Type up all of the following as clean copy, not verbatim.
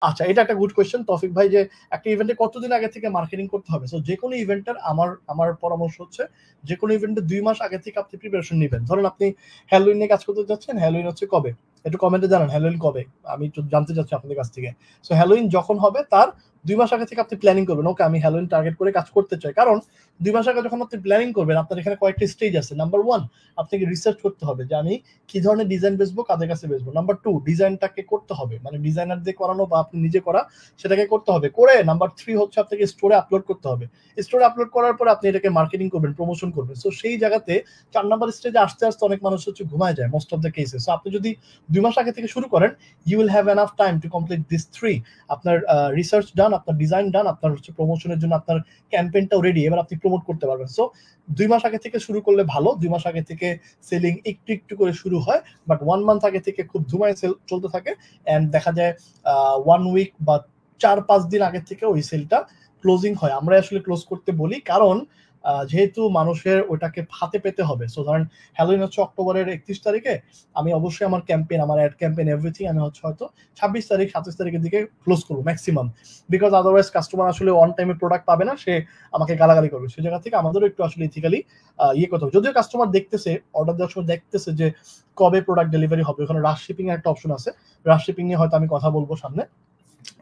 আচ্ছা, এটা একটা গুড কোয়েশ্চেন তৌফিক ভাই, যে একটা ইভেন্টে কতদিন আগে থেকে মার্কেটিং করতে হবে? সো যেকোনো ইভেন্টের আমার পরামর্শ হচ্ছে যেকোনো ইভেন্টে 2 মাস আগে থেকে আপনি প্রিপারেশন নিবেন। ধরুন আপনি হ্যালোউইন নিয়ে কাজ করতে যাচ্ছেন, হ্যালোউইন হচ্ছে কবে? একটু কমেন্টে জানান হ্যালোউইন কবে? আমি একটু জানতে চাচ্ছি আপনাদের কাছ থেকে। সো হ্যালোউইন যখন হবে তার 2 মাস আগে থেকে আপনি প্ল্যানিং করবেন। ওকে, আমি হ্যালোউইন টার্গেট করে কাজ করতে চাই। কারণ 2 মাস আগে যখন আপনি প্ল্যানিং করবেন, আপনার এখানে কয়েকটা স্টেজ আছে। নাম্বার 1, আপনাকে রিসার্চ করতে হবে যে আমি কি ধরনের ডিজাইন বেচবো, কাদের কাছে বেচবো। নাম্বার 2, ডিজাইনটাকে করতে হবে, মানে ডিজাইনার দিয়ে করানো বা আপনি নিজে করা, সেটাকে করতে হবে। করে নাম্বার 3 হচ্ছে আপনাকে স্টোরে আপলোড করতে হবে। স্টোরে আপলোড করার পর আপনি এটাকে মার্কেটিং করবেন, প্রমোশন করবেন। সো সেই জায়গাতে 4 নাম্বার স্টেজে আসতে আসতে অনেক মানুষ হচ্ছে ঘুমায় যায় মোস্ট অফ দ্য কেসে। সো আপনি যদি 2 মাস আগে থেকে শুরু করেন, you will have enough time to complete this 3। আপনার রিসার্চ ডান, আপনার ডিজাইন ডান, আপনার হচ্ছে প্রমোশনের জন্য আপনার ক্যাম্পেইনটাও রেডি, এবার আপনি প্রমোট করতে পারবেন। সো 2 মাস আগে থেকে শুরু করলে ভালো। 2 মাস আগে থেকে সেলিং একটু একটু করে শুরু হয়, বাট 1 মান্থ আগে থেকে খুব ধুমায় সেল চলতে থাকে। এন্ড দেখা যায় 1 উইক বা 4-5 দিন আগে থেকে ওই সেলটা ক্লোজিং হয়। আমরা আসলে ক্লোজ করতে বলি, কারণ যেহেতু মানুষের ওটাকে হাতে পেতে হবে। সো ধরেন হ্যালোউইন হচ্ছে অক্টোবরের 31 তারিখে, আমি অবশ্যই আমার ক্যাম্পেইন, আমার অ্যাড ক্যাম্পেইন এভরিথিং আমি হচ্ছে হয়তো 26 তারিখ 27 তারিখের দিকে ক্লোজ করবো ম্যাক্সিমাম। বিকজ আদারওয়াইজ কাস্টমার আসলে অন টাইমে প্রোডাক্ট পাবে না, সে আমাকে গালাগালি করবে। সেই জায়গা থেকে আমাদেরও একটু আসলে ইথিক্যালি ইয়ে করতে হবে। যদিও কাস্টমার দেখতেছে, অর্ডার দেওয়ার সময় দেখতেছে যে কবে প্রোডাক্ট ডেলিভারি হবে। ওখানে রাশ শিপিং এর একটা অপশন আছে, রাশ শিপিং নিয়ে হয়তো আমি কথা বলবো সামনে।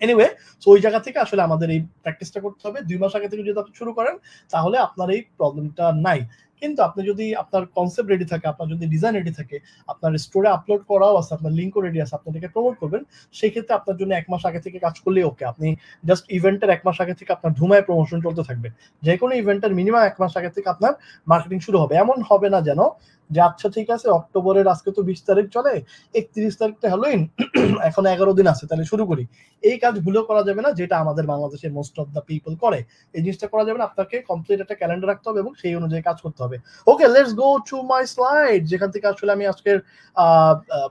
এনিওয়ে, সো ওই জায়গা থেকে আসলে আমাদের এই প্র্যাকটিসটা করতে হবে। 2 মাস আগে থেকে যদি আপনি শুরু করেন, তাহলে আপনার এই প্রবলেমটা নাই। কিন্তু আপনি যদি আপনার কনসেপ্ট রেডি থাকে, আপনার যদি ডিজাইন রেডি থাকে, আপনার স্টোরে আপলোড করাও আছে, আপনার লিঙ্কও রেডি আছে, আপনি এটাকে প্রমোট করবেন, সেই ক্ষেত্রে আপনার জন্য 1 মাস আগে থেকে কাজ করলেই ওকে। আপনি জাস্ট ইভেন্টের 1 মাস আগে থেকে আপনার ধুমায় প্রমোশন চলতে থাকবে। যে কোনো ইভেন্টের মিনিমাম 1 মাস আগে থেকে আপনার মার্কেটিং শুরু হবে। এমন হবে না যেন যে আচ্ছা ঠিক আছে, অক্টোবরের আজকে তো 20 তারিখ চলে, 31 তারিখটা হ্যালোউইন, এখন 11 দিন আছে, তাহলে শুরু করি। এই কাজ ভুলেও করা যাবে না, যেটা আমাদের বাংলাদেশের মোস্ট অফ দ্য পিপল করে। এই জিনিসটা করা যাবে না। আপনাকে কমপ্লিট একটা ক্যালেন্ডার রাখতে হবে এবং সেই অনুযায়ী কাজ করতে হবে। Okay, let's go to my slide, যেখান থেকে আসলে আমি আজকের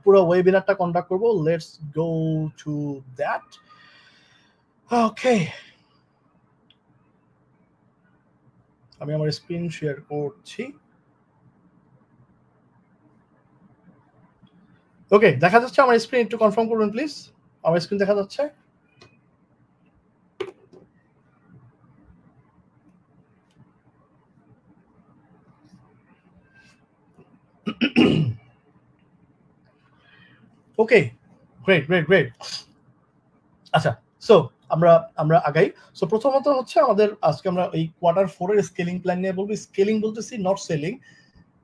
পুরো ওয়েবিনারটা কন্ডাক্ট করব। Let's go to that. Okay, আমি আমার স্ক্রিন শেয়ার করছি। ওকে, দেখা যাচ্ছে আমার স্ক্রিন? একটু কনফার্ম করবেন প্লিজ, আমার স্ক্রিন দেখা যাচ্ছে? ওকে, গ্রেট গ্রেট গ্রেট। আচ্ছা, সো আমরা আমরা আগাই। সো প্রথমত হচ্ছে আমাদের আজকে আমরা এই কোয়ার্টার 4 এর স্কেলিং প্ল্যান নিয়ে বলবো। স্কেলিং বলতেছি নট সেলিং,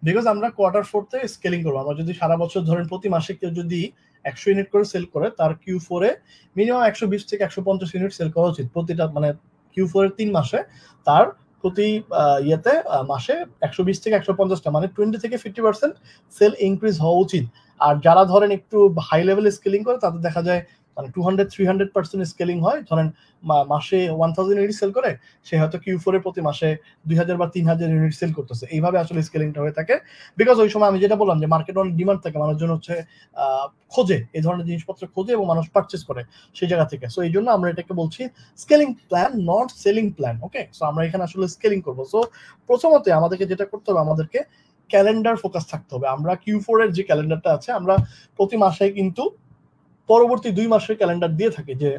বিকজ আমরা কোয়ার্টার 4 তে স্কেলিং করবো। আমরা যদি সারা বছর ধরেন প্রতি মাসে কেউ যদি 100 ইউনিট করে সেল করে, তার Q4 এ মিনিমাম 120 থেকে 150 ইউনিট সেল করা উচিত প্রতিটা, মানে Q4 এর 3 মাসে তার প্রতি ইয়েতে মাসে 120 থেকে 150টা, মানে 20 থেকে 50% সেল ইনক্রিজ হওয়া উচিত। আর যারা ধরেন একটু হাই লেভেল স্কেলিং করে, তাদের দেখা যায় মানে 200-300% স্কেলিং হয়। ধরেন মাসে 1000 ইউনিট সেল করে, সে হয়তো Q4 এর প্রতি মাসে 2000 বা 3000 ইউনিট সেল করতেছে। এইভাবে আসলে স্কেলিংটা হয়ে থাকে। বিকজ ওই সময় আমি যেটা বললাম যে মার্কেট অনেক ডিমান্ড থাকে, মানুষজন হচ্ছে খোঁজে, এই ধরনের জিনিসপত্র খোঁজে এবং মানুষ পারচেস করে সেই জায়গা থেকে। সো এই জন্য আমরা এটাকে বলছি scaling plan, not selling plan. Okay, so আমরা এখানে আসলে স্কেলিং করবো। সো প্রথমত আমাদেরকে যেটা করতে হবে, আমাদেরকে ক্যালেন্ডার ফোকাস থাকতে হবে। আমরা Q4 এর যে ক্যালেন্ডারটা আছে, আমরা প্রতি মাসে কিন্তু পরবর্তী 2 মাসের ক্যালেন্ডার দিয়ে থাকি। যে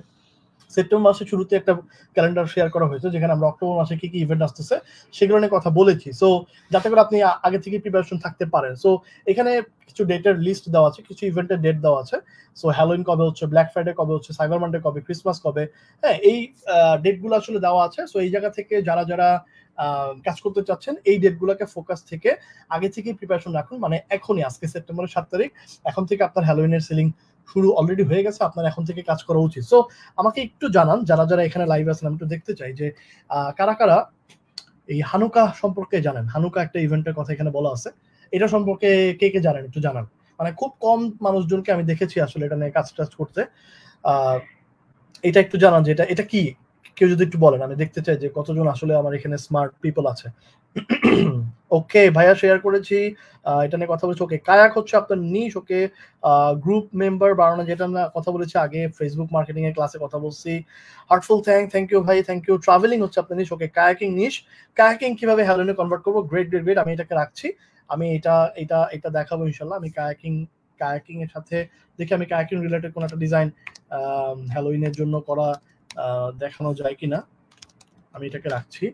সেপ্টেম্বর মাসের শুরুতে একটা ক্যালেন্ডার শেয়ার করা হয়েছে, যেখানে আমরা অক্টোবর মাসে কি কি ইভেন্ট আসতেছে সেগুলো নিয়ে কথা বলেছি। সো যাতে করে আপনি আগে থেকে প্রিপারেশন থাকতে পারেন। সো এখানে কিছু ডেটের লিস্ট দেওয়া আছে, কিছু ইভেন্টের ডেট দেওয়া আছে। সো হ্যালোউইন কবে হচ্ছে, ব্ল্যাক ফ্রাইডে কবে হচ্ছে, সাইবার মানডে কবে, ক্রিসমাস কবে, হ্যাঁ, এই ডেটগুলো আসলে দেওয়া আছে। সো এই জায়গা থেকে যারা যারা কাজ করতে চাচ্ছেন, এই ডেটগুলোকে ফোকাস থেকে আগে থেকে প্রিপারেশন রাখুন। মানে এখনই, আজকে সেপ্টেম্বরের 7 তারিখ, এখন থেকে আপনার হ্যালোউইনের সেলিং শুরু অলরেডি হয়ে গেছে, আপনার এখন থেকে কাজ করা উচিত। সো আমাকে একটু জানান, যারা যারা এখানে লাইভ আছেন, আমি একটু দেখতে চাই যে কারা কারা এই হানুকা সম্পর্কে জানেন। হানুকা একটা ইভেন্টের কথা এখানে বলা আছে, এটা সম্পর্কে কে কে জানেন একটু জানান। মানে খুব কম মানুষজনকে আমি দেখেছি আসলে এটা নিয়ে কাজ টাজ করতে। এটা একটু জানান যে এটা এটা কি, কেউ যদি একটু বলেন, আমি দেখতে চাই যে কতজন আসলে আমার এখানে স্মার্ট পিপল আছে। ওকে, ভাইয়া শেয়ার করেছি, এটা নিয়ে কথা বলেছি। ওকে, কায়াক হচ্ছে আপনার নিশ। ওকে, গ্রুপ মেম্বার বাড়ানো, যেটা আমরা কথা বলেছি আগে, ফেসবুক মার্কেটিং এর ক্লাসে কথা বলছি। হার্টফুল থ্যাংক ইউ ভাই, থ্যাংক ইউ। ট্রাভেলিং হচ্ছে আপনার নিশ। ওকে, কায়াকিং নিশ। কায়াকিং কিভাবে হ্যালোনে কনভার্ট করবো, গ্রেট গ্রেট গ্রেট, আমি এটাকে রাখছি। আমি এটা এটা এটা দেখাবো ইনশাল্লাহ। আমি কায়াকিং কায়াকিং এর সাথে দেখি আমি কায়াকিং রিলেটেড কোন একটা ডিজাইন হ্যালোইনের জন্য করা দেখানো যায় কিনা। আমি এটাকে রাখছি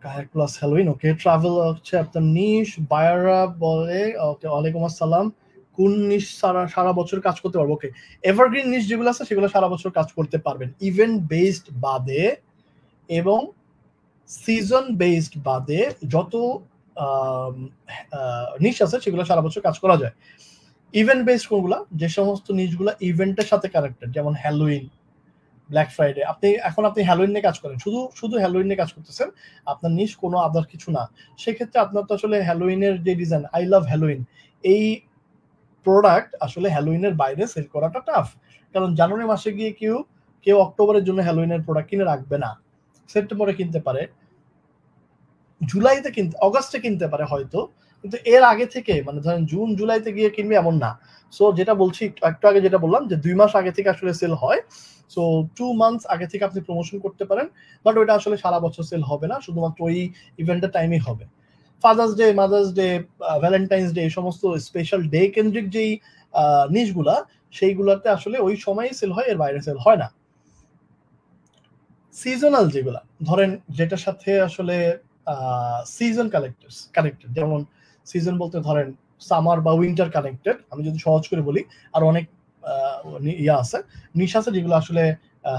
কায়াক প্লাস হ্যালোইন। ওকে, ট্রাভেল হচ্ছে আপনার নিশ। বায়াররা বলে ওকে ওয়ালাইকুম আসসালাম, কোন নিশ সারা বছর কাজ করতে পারবো? ওকে, এভারগ্রিন নিশ যেগুলো আছে সেগুলো সারা বছর কাজ করতে পারবেন, ইভেন্ট বেসড বাদে এবং সিজন বেসড বাদে যত নিশ আছে সেগুলো সারা বছর কাজ করা যায়। ইভেন্ট বেসড কোনগুলা, যে সমস্ত নিশগুলা ইভেন্টের সাথে কানেক্টেড, যেমন হ্যালোইন, ব্ল্যাক ফ্রাইডে। আপনি হ্যালোইন নিয়ে কাজ করেন, শুধু হ্যালোইন নিয়ে কাজ করতেছেন, আপনার নিশ কোনো আদার কিছু না, সেক্ষেত্রে আপনার তো আসলে হ্যালোইনের যে ডিজাইন আই লাভ হ্যালোইন, এই প্রোডাক্ট আসলে হ্যালোইনের বাইরে সেল করাটা টাফ, কারণ জানুয়ারি মাসে গিয়ে কেউ অক্টোবরের জন্য হ্যালোইনের প্রোডাক্ট কিনে রাখবে না, সেপ্টেম্বরে কিনতে পারে, জুলাইতে কিনতে, অগাস্টে কিনতে পারে হয়তো, কিন্তু এর আগে থেকে মানে ধরেন জুন জুলাইতে গিয়ে কিনবে এমন না। সো যেটা বলছি একটু আগে যেটা বললাম যে 2 মাস আগে থেকে আসলে সেল হয়, সো 2 মান্থস আগে থেকে আপনি প্রমোশন করতে পারেন, বাট ওইটা আসলে সারা বছর সেল হবে না, শুধুমাত্র ওই ইভেন্টের টাইমই হবে। Father's day, mother's day, Valentine's day, এই সমস্ত স্পেশাল ডে কেন্দ্রিক যেই নিশগুলা সেইগুলাতে আসলে ওই সময়ই সেল হয়, এর বাইরে সেল হয় না। সিজনাল যেগুলা ধরেন যেটার সাথে আসলে সিজন কানেক্টেড, যেমন সিজন বলতে ধরেন সামার বা উইন্টার কানেক্টেড, আমি যদি সহজ করে বলি, আর অনেক ইয়া আছে, নিশ আছে যেগুলো আসলে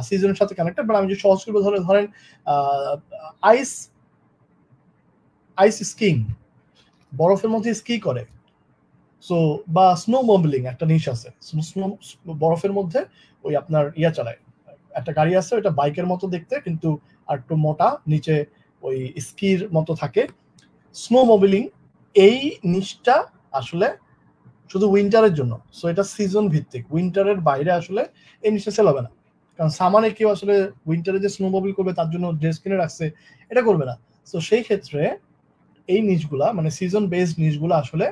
সিজনের সাথে কানেক্টেড, বাট আমি যদি সহজ করে ধরেন আইস স্কিং, বরফের মধ্যে স্কি করে, সো বা স্নো মবলিং একটা নিশ আছে, বরফের মধ্যে ওই আপনার ইয়া চালায়, একটা গাড়ি আছে ওটা বাইকের মতো দেখতে কিন্তু আর একটু মোটা, নিচে ওই স্কির মতো থাকে, স্নো মোবিলিং, এই নিশটা আসলে শুধু উইন্টারের জন্য, সো এটা সিজন ভিত্তিক, উইন্টারের বাইরে আসলে এই নিশটা সেল হবে না, কারণ সামারে কেউ আসলে উইন্টারে যে স্নো মোবিল করবে তার জন্য ড্রেস কিনে রাখছে, এটা করবে না। সো সেই ক্ষেত্রে এই নিশগুলা মানে সিজন বেসড নিশগুলা আসলে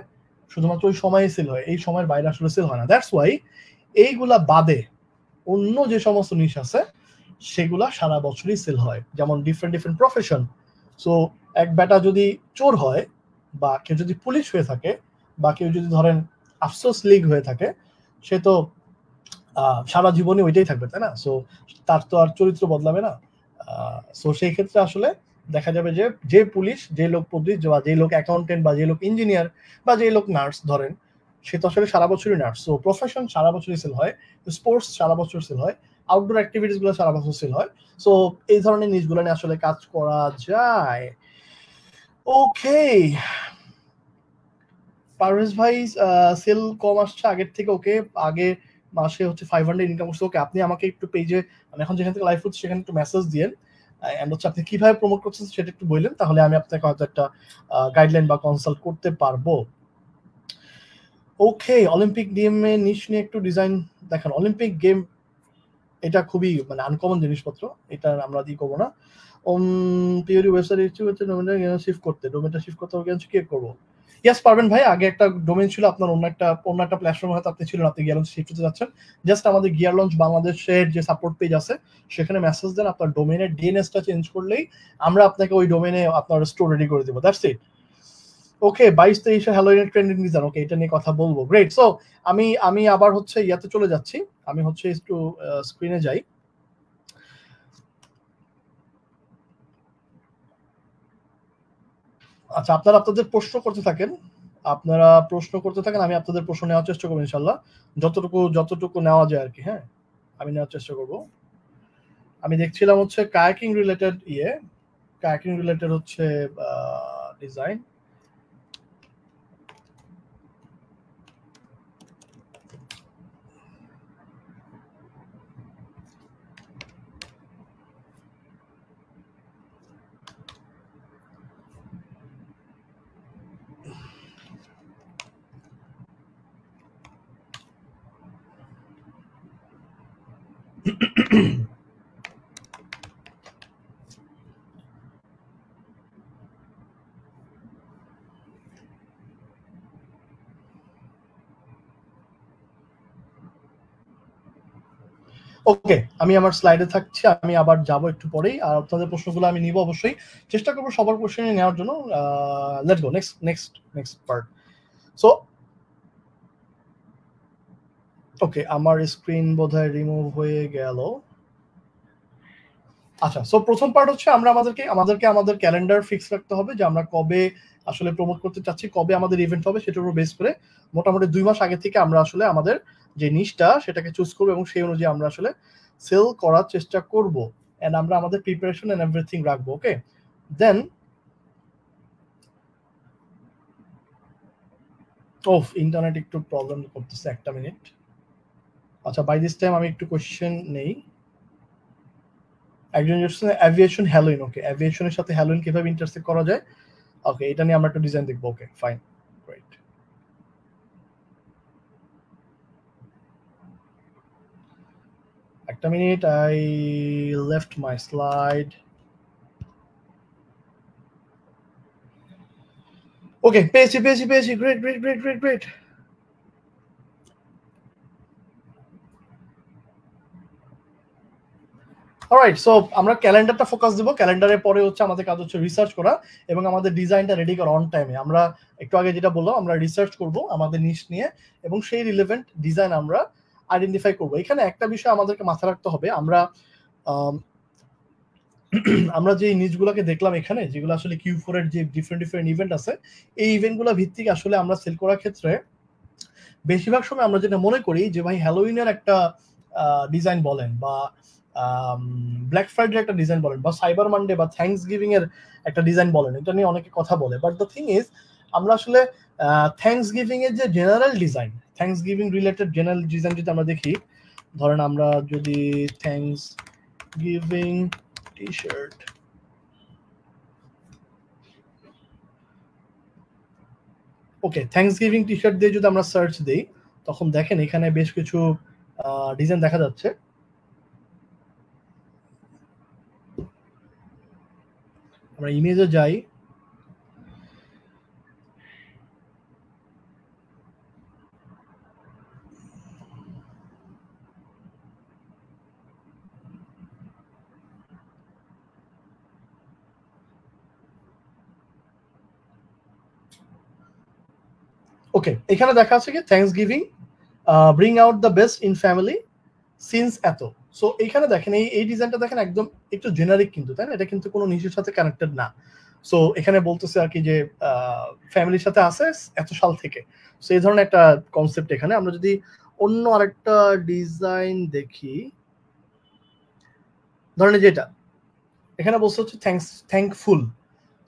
শুধুমাত্র ওই সময়ে সেল হয়, এই সময়ের বাইরে আসলে সেল হয় না। দ্যাটস ওয়াই এইগুলা বাদে অন্য যে সমস্ত নিশ আছে সেগুলা সারা বছরই সেল হয়, যেমন ডিফারেন্ট প্রফেশন। সো এক বেটা যদি চোর হয়, বা কেউ যদি পুলিশ হয়ে থাকে, বা কেউ যদি ধরেন আফসোস লিগ হয়ে থাকে, সে তো সারা জীবনে ওইটাই থাকবে, তাই না? সো তার তো আর চরিত্র বদলাবে না। সো সেই ক্ষেত্রে আসলে দেখা যাবে যে পুলিশ, যে লোক পুলিশ, বা যে লোক অ্যাকাউন্টেন্ট, বা যে লোক ইঞ্জিনিয়ার, বা যে লোক নার্স ধরেন, সে তো আসলে সারা বছরই নার্স। সো প্রফেশন সারা বছরই সেল হয়, স্পোর্টস সারা বছর সেল হয়, আউটডোর অ্যাক্টিভিটিস গুলো সারা বছর সেল হয়। সো এই ধরনের নিউজগুলো নিয়ে আসলে কাজ করা যায়। ওকে, পারভেজ ভাই সেল কম আসছে আগের থেকে, ওকে আগে মাসে হচ্ছে 500 ইনকাম করছে, ওকে আপনি আমাকে একটু পেজে, মানে এখন যেখান থেকে লাইভ হচ্ছে সেখানে একটু মেসেজ দিয়েন, এন্ড হচ্ছে আপনি কিভাবে প্রমোট করছেন সেটা একটু বললেন, তাহলে আমি আপনাকে হয়তো একটা গাইডলাইন বা কনসাল্ট করতে পারবো। ওকে, অলিম্পিক গেম এ নিশ নিয়ে একটু ডিজাইন দেখেন। অলিম্পিক গেম এটা খুবই মানে আনকমন জিনিসপত্র, এটা আমরা দিয়ে করবো না। পিওরি ওয়েবসাইট হচ্ছে ডোমেনটা শিফট করতে হবে, কি করবো? ইয়েস পারবেন ভাই, আগে একটা ডোমেন ছিল আপনার, অন্য একটা প্ল্যাটফর্মে হয়তো আপনি ছিলেন, আপনি গিয়ার লঞ্চ শিফট হতে যাচ্ছেন, জাস্ট আমাদের গিয়ার লঞ্চ বাংলাদেশের যে সাপোর্ট পেজ আছে সেখানে মেসেজ দেন, আপনার ডোমেনের ডিএনএসটা চেঞ্জ করলেই আমরা আপনাকে ওই ডোমেনে আপনার স্টোর রেডি করে দেবো, দ্যাটস ইট। ওকে, 22-23 হ্যালোইনের ট্রেন্ডিং ডিজাইন, ওকে এটা নিয়ে কথা বলবো, গ্রেট। সো আমি আবার হচ্ছে ইয়াতে চলে যাচ্ছি, আমি হচ্ছে একটু স্ক্রিনে যাই। আচ্ছা, আপনারা আপনাদের প্রশ্ন করতে থাকেন, আমি আপনাদের প্রশ্ন নেওয়ার চেষ্টা করবো ইনশাল্লাহ, যতটুকু নেওয়া যায় আর কি। হ্যাঁ, আমি নেওয়ার চেষ্টা করব। আমি দেখছিলাম হচ্ছে কায়াকিং রিলেটেড হচ্ছে ডিজাইন। ওকে, আমি আমার স্লাইডে থাকছি, আমি আবার যাব একটু পরেই, আর আপনাদের প্রশ্নগুলো আমি নিব অবশ্যই, চেষ্টা করবো সবার প্রশ্ন নেওয়ার জন্য। Let's go next part. So okay, আমার স্ক্রিন বোধহয় রিমুভ হয়ে গেল। আচ্ছা, সো প্রথম পার্ট হচ্ছে আমরা আমাদের ক্যালেন্ডার ফিক্স রাখতে হবে যে আমরা কবে আসলে প্রমোট করতে চাচ্ছি, কবে আমাদের ইভেন্ট হবে সেটার উপর বেস করে মোটামুটি 2 মাস আগে থেকে আমরা আসলে আমাদের যে নিশটা সেটাকে চুজ করব এবং সেই অনুযায়ী আমরা আসলে সেল করার চেষ্টা করব এন্ড আমরা আমাদের প্রিপারেশন এন্ড এভরিথিং রাখবো। ওকে, দেন ইন্টারনেট একটু প্রবলেম করতেছে, একটা মিনিট। আচ্ছা, বাই দিস টাইম আমি একটু কোশ্চেন নেই। একজন অ্যাভিয়েশন হ্যালোইন, ওকে, অ্যাভিয়েশনের সাথে হ্যালোইন কিভাবে ইন্টারসেক্ট করা যায়, ওকে, এটা নিয়ে আমরা একটা ডিজাইন দেখবো। Okay, fine, great. একটা minute, I left my slide. Okay, পেয়েছি, great great great great great. Alright, so আমরা ক্যালেন্ডারটা ফোকাস দেবো। ক্যালেন্ডারের পরে হচ্ছে আমাদের কাজ হচ্ছে রিসার্চ করা এবং আমাদের ডিজাইনটা রেডি করা অন টাইমে। আমরা একটু আগে যেটা বললাম, আমরা রিসার্চ করব আমাদের নিশ নিয়ে এবং সেই রিলেভেন্ট ডিজাইন আমরা আইডেন্টিফাই করব। এখানে একটা বিষয় আমাদেরকে মাথায় রাখতে হবে, আমরা যে নিচগুলোকে দেখলাম এখানে, যেগুলো আসলে Q4 এর যে ডিফারেন্ট ইভেন্ট আছে, এই ইভেন্টগুলো ভিত্তিক আসলে আমরা সেল করার ক্ষেত্রে বেশিরভাগ সময় আমরা যেটা মনে করি যে ভাই হ্যালোউইনের একটা ডিজাইন বলেন বা ব্ল্যাক ফ্রাইডে একটা ডিজাইন বলেন বা সাইবার মানডে বা থ্যাঙ্কস গিভিং এর একটা ডিজাইন বলেন, এটা নিয়ে অনেকে কথা বলে। বাট দ্য থিং ইজ, আমরা আসলে থ্যাঙ্কস গিভিং এর যে general design, thanks giving related general design যদি আমরা দেখি, ধরেন আমরা যদি থ্যাঙ্কস গিভিং টি শার্ট, ওকে, থ্যাঙ্কস গিভিং টি শার্ট দিয়ে যদি আমরা সার্চ দিই, তখন দেখেন এখানে বেশ কিছু ডিজাইন দেখা যাচ্ছে। আমরা ইমেজে যাই, ওকে, এখানে দেখা আছে কি thanks giving bring out the best in family since এত। সো এইখানে দেখেন এই ডিজাইনটা দেখেন একদম একটু জেনারিক কিন্তু, তাই না? এটা কিন্তু কোনো নিশের সাথে কানেক্টেড না। সো এখানে বলতেছে আর কি যে ফ্যামিলির সাথে আছে এত সাল থেকে। সো এই ধরনের একটা কনসেপ্ট এখানে। আমরা যদি অন্য আরেকটা ডিজাইন দেখি, ধরেন যেটা এখানে বলছে হচ্ছে thankful.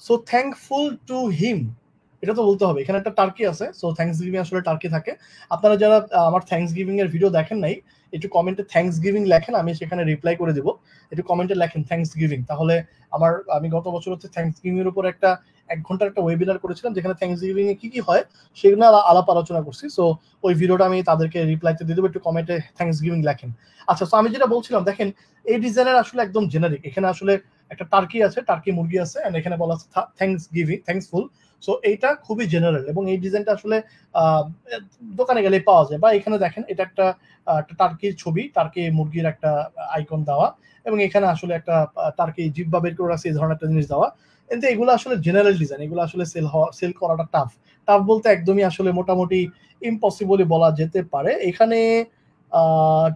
So thankful to him, এটা তো বলতে হবে। এখানে একটা টার্কি আছে, সো থ্যাঙ্কস গিভিং আসলে টার্কি থাকে। আপনারা যারা আমার থ্যাঙ্কস গিভিং এর ভিডিও দেখেন নাই, একটু কমেন্টে থ্যাঙ্কস গিভিং লেখেন, আমি সেখানে রিপ্লাই করে দিব। একটু কমেন্টে লেখেন থ্যাঙ্কস গিভিং, তাহলে আমি গত বছর হচ্ছে থ্যাঙ্কস গিভিং এর উপর একটা 1 ঘন্টার একটা ওয়েবিনার করেছিলাম, যেখানে থ্যাঙ্কস গিভিং এ কি কি হয় সেগুলো আলাপ আলোচনা করছি। সো ওই ভিডিওটা আমি তাদেরকে রিপ্লাইতে দিয়ে দেবো, একটু কমেন্টে থ্যাঙ্কস গিভিং লেখেন। আচ্ছা, সো আমি যেটা বলছিলাম, দেখেন এই ডিজাইনের আসলে একদম জেনারিক। এখানে আসলে একটা টার্কি আছে, টার্কি মুরগি আছে, এন্ড এখানে বলা আছে থ্যাঙ্কস গিভিং, থ্যাঙ্কসফুল। সো এইটা খুবই জেনারেল এবং এই ডিজাইনটা আসলে দোকানে গেলে পাওয়া যায়। বা এখানে দেখেন এটা একটা টার্কির ছবি, টার্কি মুরগির একটা আইকন দেওয়া এবং এখানে আসলে একটা টার্কি জিব্বা বের করে রাখছে, এই ধরনের একটা জিনিস দেওয়া। কিন্তু এগুলো আসলে জেনারেল ডিজাইন, এগুলো আসলে সেল করাটা টাফ। টাফ বলতে একদমই আসলে মোটামুটি ইম্পসিবলই বলা যেতে পারে। এখানে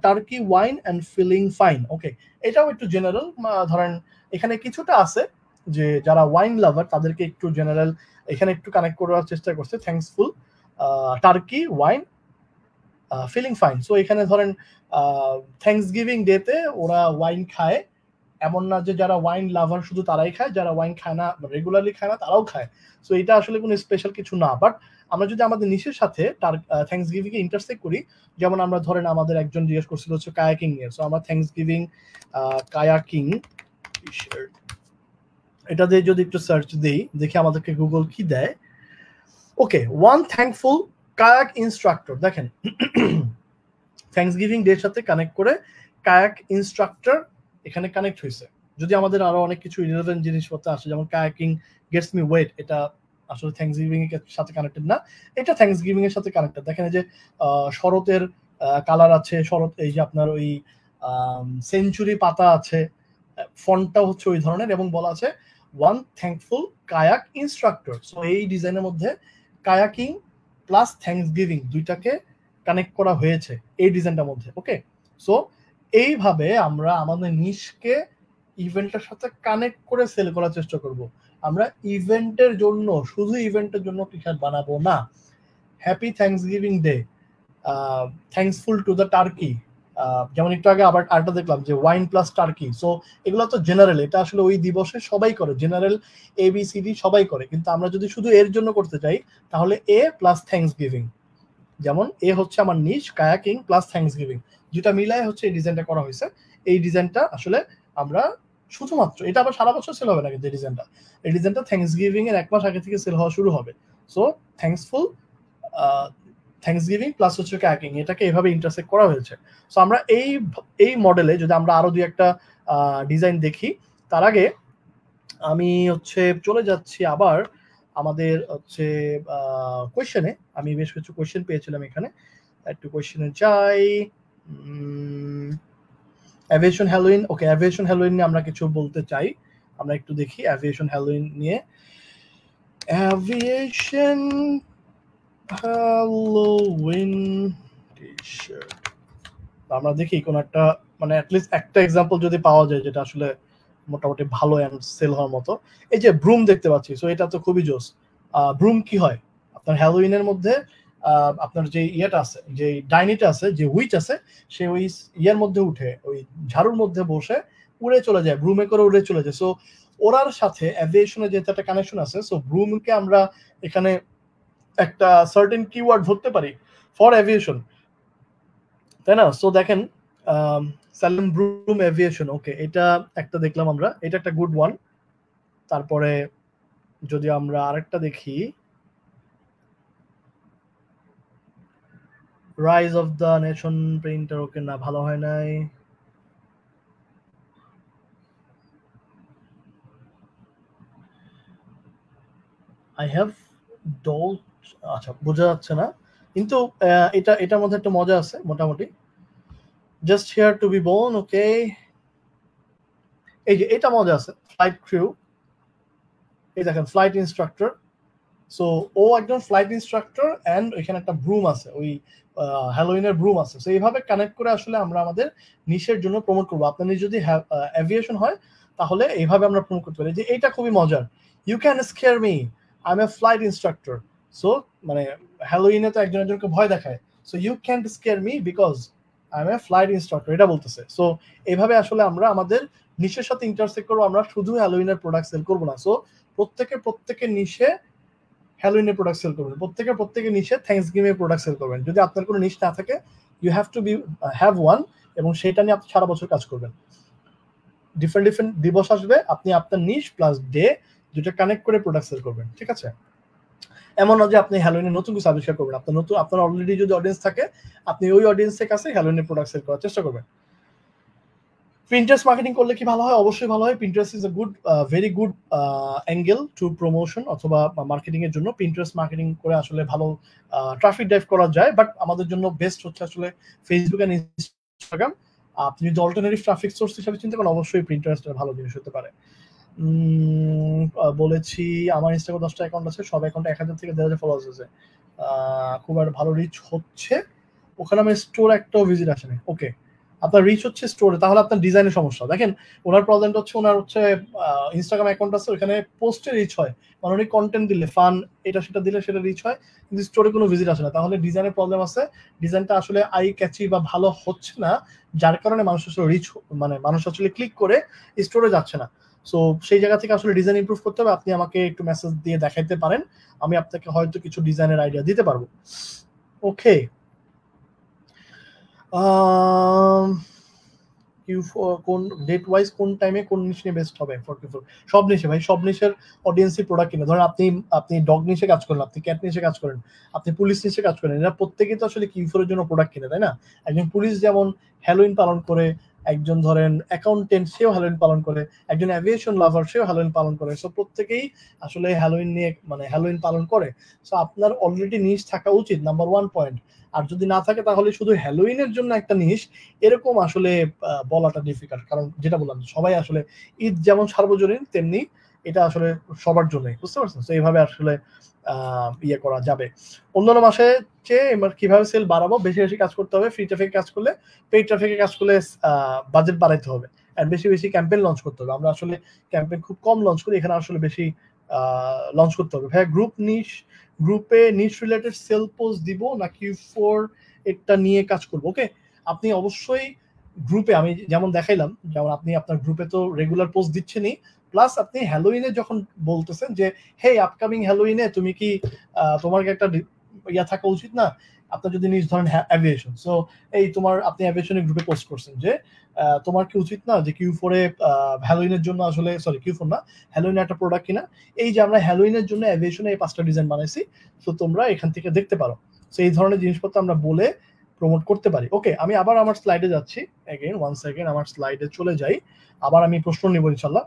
turkey wine and feeling fine, okay, এটাও একটু জেনারেল। ধরেন এখানে কিছুটা আছে যে যারা ওয়াইন লাভার তাদেরকে একটু জেনারেল এখানে একটু কানেক্ট করার চেষ্টা করছে। Thankful, turkey wine, feeling fine. So এখানে ধরেন থ্যাঙ্কস গিভিং ডেতে ওরা ওয়াইন খায়, এমন না যে যারা ওয়াইন লাভার শুধু তারাই খায়, যারা ওয়াইন খায় না, রেগুলারলি খায় না, তারাও খায়। সো এটা আসলে কোনো স্পেশাল কিছু না। বাট আমরা যদি আমাদের নিশের সাথে থ্যাঙ্কস গিভিং কে ইন্টারসেক্ট করি, যেমন আমরা ধরেন আমাদের একজন জিজ্ঞেস করছিল হচ্ছে কায়াকিং নিয়ে। সো আমরা থ্যাঙ্কস গিভিং কায়াকিং এটা দিয়ে যদি একটু সার্চ দিই, দেখি আমাদেরকে গুগল কি দেয়। ওকে, ওয়ান থ্যাঙ্কফুল কায়াক ইনস্ট্রাক্টর, দেখেন থ্যাঙ্কস গিভিং ডে এর সাথে কানেক্ট করে কায়াক ইনস্ট্রাক্টর এখানে কানেক্ট হয়েছে। যদি আমাদের আরো অনেক কিছু ইরেলেভেন্ট জিনিসপত্র আসে, যেমন কায়াকিং গেটস মি ওয়েট, এটা আসলে থ্যাঙ্কস গিভিং এর সাথে কানেক্টেড না, এটা থ্যাঙ্কস গিভিং এর সাথে কানেক্টেড। দেখেন এই যে শরতের কালার আছে, শরৎ, এই যে আপনার ওই সেঞ্চুরি পাতা আছে, ফন্টটা হচ্ছে ওই ধরনের, এবং বলা আছে one thankful kayak instructor. So এই ডিজাইনের মধ্যে কায়াকিং প্লাস থ্যাঙ্কস গিভিং দুইটাকে কানেক্ট করা হয়েছে এই ডিজাইনটার মধ্যে। ওকে, সো এইভাবে আমরা আমাদের নিশকে ইভেন্টের সাথে কানেক্ট করে সেল করার চেষ্টা করব। আমরা ইভেন্টের জন্য, শুধু ইভেন্টের জন্য টি শার্ট বানাবো না। Happy Thanksgiving day, thankful to the turkey, যেমন একটু আগে আবার আরেকটা দেখলাম যে ওয়াইন প্লাস টার্কি। সো এগুলো তো জেনারেল, এটা আসলে ওই দিবসে সবাই করে, জেনারেল ABCD সবাই করে। কিন্তু আমরা যদি শুধু এর জন্য করতে চাই তাহলে A প্লাস থ্যাঙ্কসগিভিং, যেমন এ হচ্ছে আমার নিশ, কায়াকিং প্লাস থ্যাঙ্কসগিভিং, যেটা মিলায় হচ্ছে এই ডিজাইনটা করা হয়েছে। এই ডিজাইনটা আসলে আমরা শুধুমাত্র, এটা আবার সারা বছর সেল হবে না কিন্তু এই ডিজাইনটা থ্যাঙ্কসগিভিং এর 1 মাস আগে থেকে সেল হওয়া শুরু হবে। সো থ্যাঙ্কসফুল, থ্যাঙ্কসগিভিং প্লাস হচ্ছে কায়াকিং, এটাকে এভাবে ইন্টারসেক্ট করা হয়েছে। সো আমরা এই মডেলে যদি আমরা আরো দুই একটা ডিজাইন দেখি, তার আগে আমি হচ্ছে চলে যাচ্ছি আবার আমাদের হচ্ছে কোয়েশ্চেনে। আমি বেশ কিছু কোয়েশ্চেন পেয়েছিলাম এখানে, একটু কোয়েশ্চেনে যাই। অ্যাভিয়েশন হ্যালোইন, ওকে, অ্যাভিয়েশন হ্যালোইন নিয়ে আমরা কিছু বলতে চাই, আমরা একটু দেখি অ্যাভিয়েশন হ্যালোইন নিয়ে। অ্যাভিয়েশন হ্যালোউইন টি-শার্ট, আমরা দেখি কোন একটা, মানে অ্যাটলিস্ট একটা এক্সাম্পল যদি পাওয়া যায় যেটা আসলে মোটামুটি ভালো এন্ড সেল হওয়ার মতো। এই যে ব্রুম দেখতে পাচ্ছি, সো এটা তো খুবই জোস। ব্রুম কি হয় আপনার হ্যালোউইনের মধ্যে, আপনার যে ইয়েটা আছে, যে ডাইনিটা আছে, যে উইচ আছে, সে ওই ইয়ের মধ্যে উঠে, ওই ঝাড়ুর মধ্যে বসে উড়ে চলে যায়, ব্রুমে করে উড়ে চলে যায়। সো ওরার সাথে অ্যাভিয়েশনের যেহেতু একটা কানেকশন আছে, সো ব্রুমকে আমরা এখানে একটা সার্টেন কিওয়ার্ড ধরতে পারি ফর অ্যাভিয়েশন, তাই না? সো দেখেন সালেম ব্রুম অ্যাভিয়েশন, ওকে, এটা একটা দেখলাম আমরা, এটা একটা গুড ওয়ান। তারপরে যদি আমরা আরেকটা দেখি, rise of the nation printer, okay, না ভালো হয় নাই। আই হ্যাভ ডল, আচ্ছা বোঝা যাচ্ছে না, কিন্তু এটার মধ্যে একটা মজা আছে মোটামুটি। Just here to be born, okay, এই যে এটা মজা আছে, ফ্লাইট ক্রিউ, এই দেখেন ফ্লাইট ইনস্ট্রাক্টর। সো ও একজন ফ্লাইট ইনস্ট্রাক্টর এন্ড এখানে একটা ব্রুম আছে, ওই হ্যালোইনের ব্রুম আছে। সো এইভাবে কানেক্ট করে আসলে আমরা আমাদের নিশের জন্য প্রমোট করবো। আপনার যদি অ্যাভিয়েশন হয় তাহলে এইভাবে আমরা প্রমোট করতে পারি। যে এইটা খুবই মজার, you can scare me, I am a flight instructor. So মানে হ্যালোইনে তো একজন একজনকে ভয় দেখায়, so you can scare me because I am a flight instructor, এটা বলতেছে। সো এইভাবে আসলে আমরা আমাদের নিশের সাথে ইন্টারসেক্ট করবো। আমরা শুধু হ্যালোইনের প্রোডাক্ট সেল করবো না। সো প্রত্যেকে নিশে হ্যালোইনের প্রোডাক্ট সেল করবেন, প্রত্যেকে নিশে থ্যাঙ্কসগিভিং এর প্রোডাক্ট সেল করবেন। যদি আপনার কোনো নিশ না থাকে, you have to have one, এবং সেটা নিয়ে আপনি সারা বছর কাজ করবেন। ডিফারেন্ট দিবস আসবে, আপনি আপনার নিশ প্লাস ডে দুটো কানেক্ট করে প্রোডাক্ট সেল করবেন, ঠিক আছে? এমন না যে আপনি হ্যালোইনের নতুন কিছু আবিষ্কার করবেন। আপনার অলরেডি যদি অডিয়েন্স থাকে, আপনি ওই অডিয়েন্সের কাছে হ্যালোইনের প্রোডাক্ট সেল করার চেষ্টা করবেন। Pinterest মার্কেটিং করলে কি ভালো হয়? অবশ্যই ভালো হয়। Pinterest is a good, very good angle to promotion অথবা মার্কেটিং এর জন্য। Pinterest মার্কেটিং করে আসলে ভালো ট্রাফিক ড্রাইভ করা যায়, বাট আমাদের জন্য বেস্ট হচ্ছে আসলে ফেসবুক এন্ড ইনস্টাগ্রাম। আপনি যদি অল্টারনেটিভ ট্রাফিক সোর্স হিসেবে চিন্তা করেন, অবশ্যই Pinterest ভালো জিনিস হতে পারে। বলেছি আমার ইনস্টাগ্রামে 10টা অ্যাকাউন্ট আছে, সব অ্যাকাউন্টে 1000 থেকে 1500 ফলোয়ার্স আছে, খুব একটা ভালো রিচ হচ্ছে। ওখানে আমার স্টোর একটাও ভিজিট আসেনি। ওকে, আপনার রিচ হচ্ছে স্টোরে, তাহলে আপনার ডিজাইনের সমস্যা। দেখেন ওনার প্রবলেমটা হচ্ছে, ওনার হচ্ছে ইনস্টাগ্রাম অ্যাকাউন্ট আছে, ওখানে পোস্টে রিচ হয়, মানে উনি কন্টেন্ট দিলে, ফান এটা সেটা দিলে সেটা রিচ হয়, কিন্তু স্টোরে কোনো ভিজিট আসে না। তাহলে ডিজাইনের প্রবলেম আছে, ডিজাইনটা আসলে আই ক্যাচি বা ভালো হচ্ছে না, যার কারণে মানুষ আসলে রিচ, মানে মানুষ আসলে ক্লিক করে স্টোরে যাচ্ছে না। সো সেই জায়গা থেকে আসলে ডিজাইন ইমপ্রুভ করতে হবে। আপনি আমাকে একটু মেসেজ দিয়ে দেখাইতে পারেন, আমি আপনাকে হয়তো কিছু ডিজাইনের আইডিয়া দিতে পারবো। ওকে, কোন ডেট ওয়াইজ কোন টাইমে কোন নিশ নিয়ে বেস্ট হবে? 44 সব নিশে ভাই, সব নিশের অডিয়েন্সই প্রোডাক্ট কিনে। ধরেন আপনি ডগ নিশে কাজ করেন, আপনি ক্যাট নিশে কাজ করেন, আপনি পুলিশ নিশে কাজ করেন, এরা প্রত্যেকেই তো আসলে কিউফোর জন্য প্রোডাক্ট কিনে, তাই না? একজন পুলিশ যেমন হ্যালোইন পালন করে, একজন ধরেন অ্যাকাউন্টেন্ট সেও হ্যালোইন পালন করে, একজন অ্যাভিয়েশন লাভার সেও হ্যালোইন পালন করে। সো প্রত্যেকেই আসলে হ্যালোইন নিয়ে, মানে হ্যালোইন পালন করে। সো আপনার অলরেডি নিশ থাকা উচিত, নাম্বার 1 পয়েন্ট। আর যদি না থাকে তাহলে শুধু হ্যালোইনের জন্য একটা নিশ, এরকম আসলে বলাটা ডিফিকাল্ট। কারণ যেটা বললাম, সবাই আসলে ঈদ যেমন সার্বজনীন, তেমনি এটা আসলে সবার জন্যই, বুঝতে পারছেন? তো এইভাবে আসলে ইয়ে করা যাবে। অন্যান্য মাসে চেয়ে এবার কিভাবে সেল বাড়াবো, বেশি বেশি কাজ করতে হবে, ফ্রি ট্রাফিক কাজ করলে, পেইড ট্রাফিকে কাজ করলে বাজেট বাড়াইতে হবে, আর বেশি বেশি ক্যাম্পেইন লঞ্চ করতে হবে। আমরা আসলে ক্যাম্পেইন খুব কম লঞ্চ করি, এখানে আসলে বেশি লঞ্চ করতে হবে। ভাইয়া গ্রুপে নিশ রিলেটেড সেল পোস্ট দিব নাকি ফর এটা নিয়ে কাজ করবো? ওকে, আপনি অবশ্যই গ্রুপে, আমি যেমন দেখাইলাম, যেমন আপনি আপনার গ্রুপে তো রেগুলার পোস্ট দিচ্ছেনই, প্লাস আপনি হ্যালোইনে যখন বলতেছেন যে হে আপকামিং হ্যালোইনে তুমি কি তোমার কি একটা ইয়া থাকা উচিত না, আপনার যদি নিজ ধরেন অ্যাভিয়েশন, সো এই আপনি অ্যাভিয়েশনের গ্রুপে পোস্ট করছেন যে তোমার কি উচিত না যে Q4 এ হ্যালোইনের জন্য আসলে, সরি Q4 না, হ্যালোইনের একটা প্রোডাক্ট কিনা, এই যে আমরা হ্যালোইনের জন্য অ্যাভিয়েশনে এই 5টা ডিজাইন বানাইছি, সো তোমরা এখান থেকে দেখতে পারো। সো এই ধরনের জিনিসপত্র আমরা বলে প্রমোট করতে পারি। ওকে, আমি আবার আমার স্লাইডে যাচ্ছি, अगेन 1 সেকেন্ড, আমার স্লাইডে চলে যাই, আবার আমি প্রশ্ন নিব ইনশাআল্লাহ।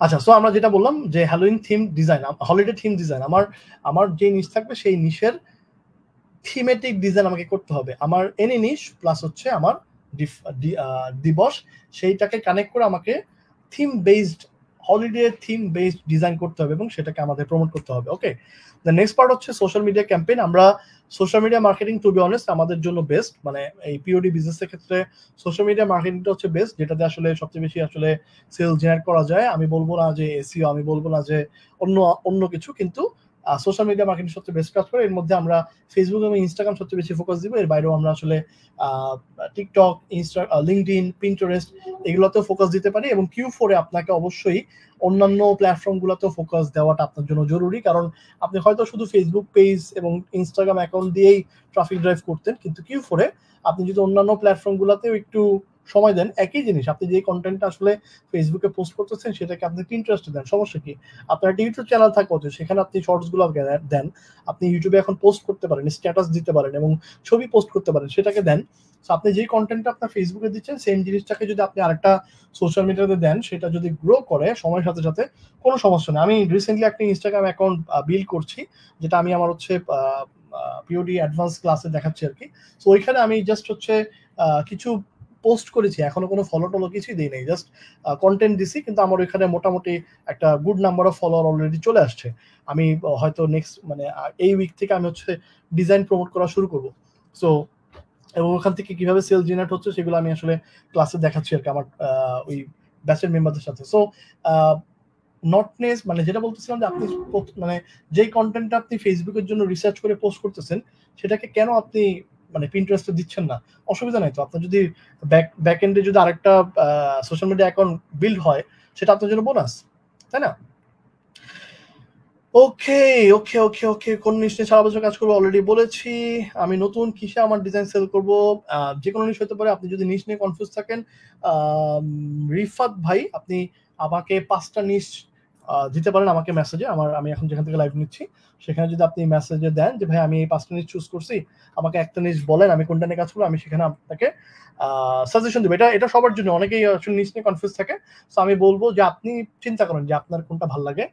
আচ্ছা, সো আমরা যেটা বললাম যে Halloween theme design, holiday theme design, আমার যে নিশ থাকবে সেই নিশের থিমেটিক ডিজাইন আমাকে করতে হবে। আমার এনি নিশ প্লাস হচ্ছে আমার দিবস, সেইটাকে কানেক্ট করে আমাকে theme based, holiday theme based design করতে হবে এবং সেটাকে আমাদের প্রমোট করতে হবে। ওকে, দ্য নেক্সট পার্ট হচ্ছে সোশ্যাল মিডিয়া ক্যাম্পেইন। আমরা social media marketing, to be honest, আমাদের জন্য বেস্ট, মানে এই পিওডি বিজনেসের ক্ষেত্রে সোশ্যাল মিডিয়া মার্কেটিংটা হচ্ছে বেস্ট, যেটাতে আসলে সবচেয়ে বেশি আসলে সেল জেনারেট করা যায়। আমি বলবো না যে এসইও, আমি বলবো না যে অন্য কিছু, কিন্তু সোশ্যাল মিডিয়া মার্কেটিং সবচেয়ে বেস্ট কাজ করে। এর মধ্যে আমরা ফেসবুক এবং ইনস্টাগ্রাম সবচেয়ে বেশি ফোকাস দিব, এর বাইরেও আমরা আসলে টিকটক, লিঙ্কডইন, পিন্টারেস্ট এগুলোতেও ফোকাস দিতে পারি। এবং Q4 এ আপনাকে অবশ্যই অন্যান্য প্ল্যাটফর্মগুলোতেও ফোকাস দেওয়াটা আপনার জন্য জরুরি, কারণ আপনি হয়তো শুধু ফেসবুক পেজ এবং ইনস্টাগ্রাম অ্যাকাউন্ট দিয়েই ট্রাফিক ড্রাইভ করতেন, কিন্তু Q4 এ আপনি যদি অন্যান্য প্ল্যাটফর্মগুলোতেও একটু সময় দেন, একই জিনিস, আপনি যে কন্টেন্টটা আসলে ফেসবুকে পোস্ট করতেছেন সেটাকে আপনি পিন্টারেস্টে দেন, সমস্যা কি? আপনার একটা ইউটিউব চ্যানেল থাকা উচিত, সেখানে আপনি শর্টসগুলো দেন, আপনি ইউটিউবে এখন পোস্ট করতে পারেন, স্ট্যাটাস দিতে পারেন এবং ছবি পোস্ট করতে পারেন, সেটাকে দেন। সো আপনি যেই কন্টেন্টটা আপনার ফেসবুকে দিচ্ছেন, সেম জিনিসটাকে যদি আপনি আরেকটা সোশ্যাল মিডিয়াতে দেন, সেটা যদি গ্রো করে সময়ের সাথে সাথে, কোনো সমস্যা নেই। আমি রিসেন্টলি একটা ইনস্টাগ্রাম অ্যাকাউন্ট বিল্ড করছি, যেটা আমি আমার হচ্ছে পিওডি অ্যাডভান্স ক্লাসে দেখাচ্ছি আর কি। সো ওইখানে আমি জাস্ট হচ্ছে কিছু পোস্ট করেছি, এখনো কোনো ফলো টলো কিছুই দিই নাই, জাস্ট কন্টেন্ট দিছি, কিন্তু আমার ওইখানে মোটামুটি একটা good number of follower already চলে আসছে। আমি হয়তো নেক্সট, মানে এই উইক থেকে আমি হচ্ছে ডিজাইন প্রমোট করা শুরু করব। সো এবং ওখান থেকে কিভাবে সেল জেনারেট হচ্ছে সেগুলো আমি আসলে ক্লাসে দেখাচ্ছি আর কি, আমার ওই ব্যাচের মেম্বারদের সাথে। সো নটনেস, মানে যেটা বলতেছিলাম যে আপনি মানে যেই কন্টেন্টটা আপনি ফেসবুকের জন্য রিসার্চ করে পোস্ট করতেছেন, সেটাকে কেন আপনি মানে পিন্টারেস্টে দিচ্ছেন না? অসুবিধা নাই তো, আপনার যদি ব্যাক এন্ডে যদি আরেকটা সোশ্যাল মিডিয়া অ্যাকাউন্ট বিল্ড হয়, সেটা আপনার জন্য বোনাস, তাই না? ওকে ওকে ওকে ওকে, কোন নিশ নিয়ে সারা বছর কাজ করবো অলরেডি বলেছি। আমি নতুন কিসে আমার ডিজাইন সেল করব, যে কোনো নিশ হতে পারে। আপনি যদি নিশ নিয়ে কনফিউজ থাকেন, রিফাত ভাই, আপনি আমাকে 5টা নিশ দিতে পারেন আমাকে মেসেজে, আমি এখন যেখান থেকে লাইভ নিচ্ছি সেখানে যদি আপনি মেসেজে দেন যে ভাই আমি এই 5টা নিশ চুজ করছি, আমাকে একটা নিশ বলেন আমি কোনটা নিয়ে কাজ করবো, আমি সেখানে আপনাকে সাজেশন দেবো। এটা সবার জন্য, অনেকেই আসলে নিশ নিয়ে কনফিউজ থাকে। সো আমি বলবো যে আপনি চিন্তা করেন যে আপনার কোনটা ভালো লাগে,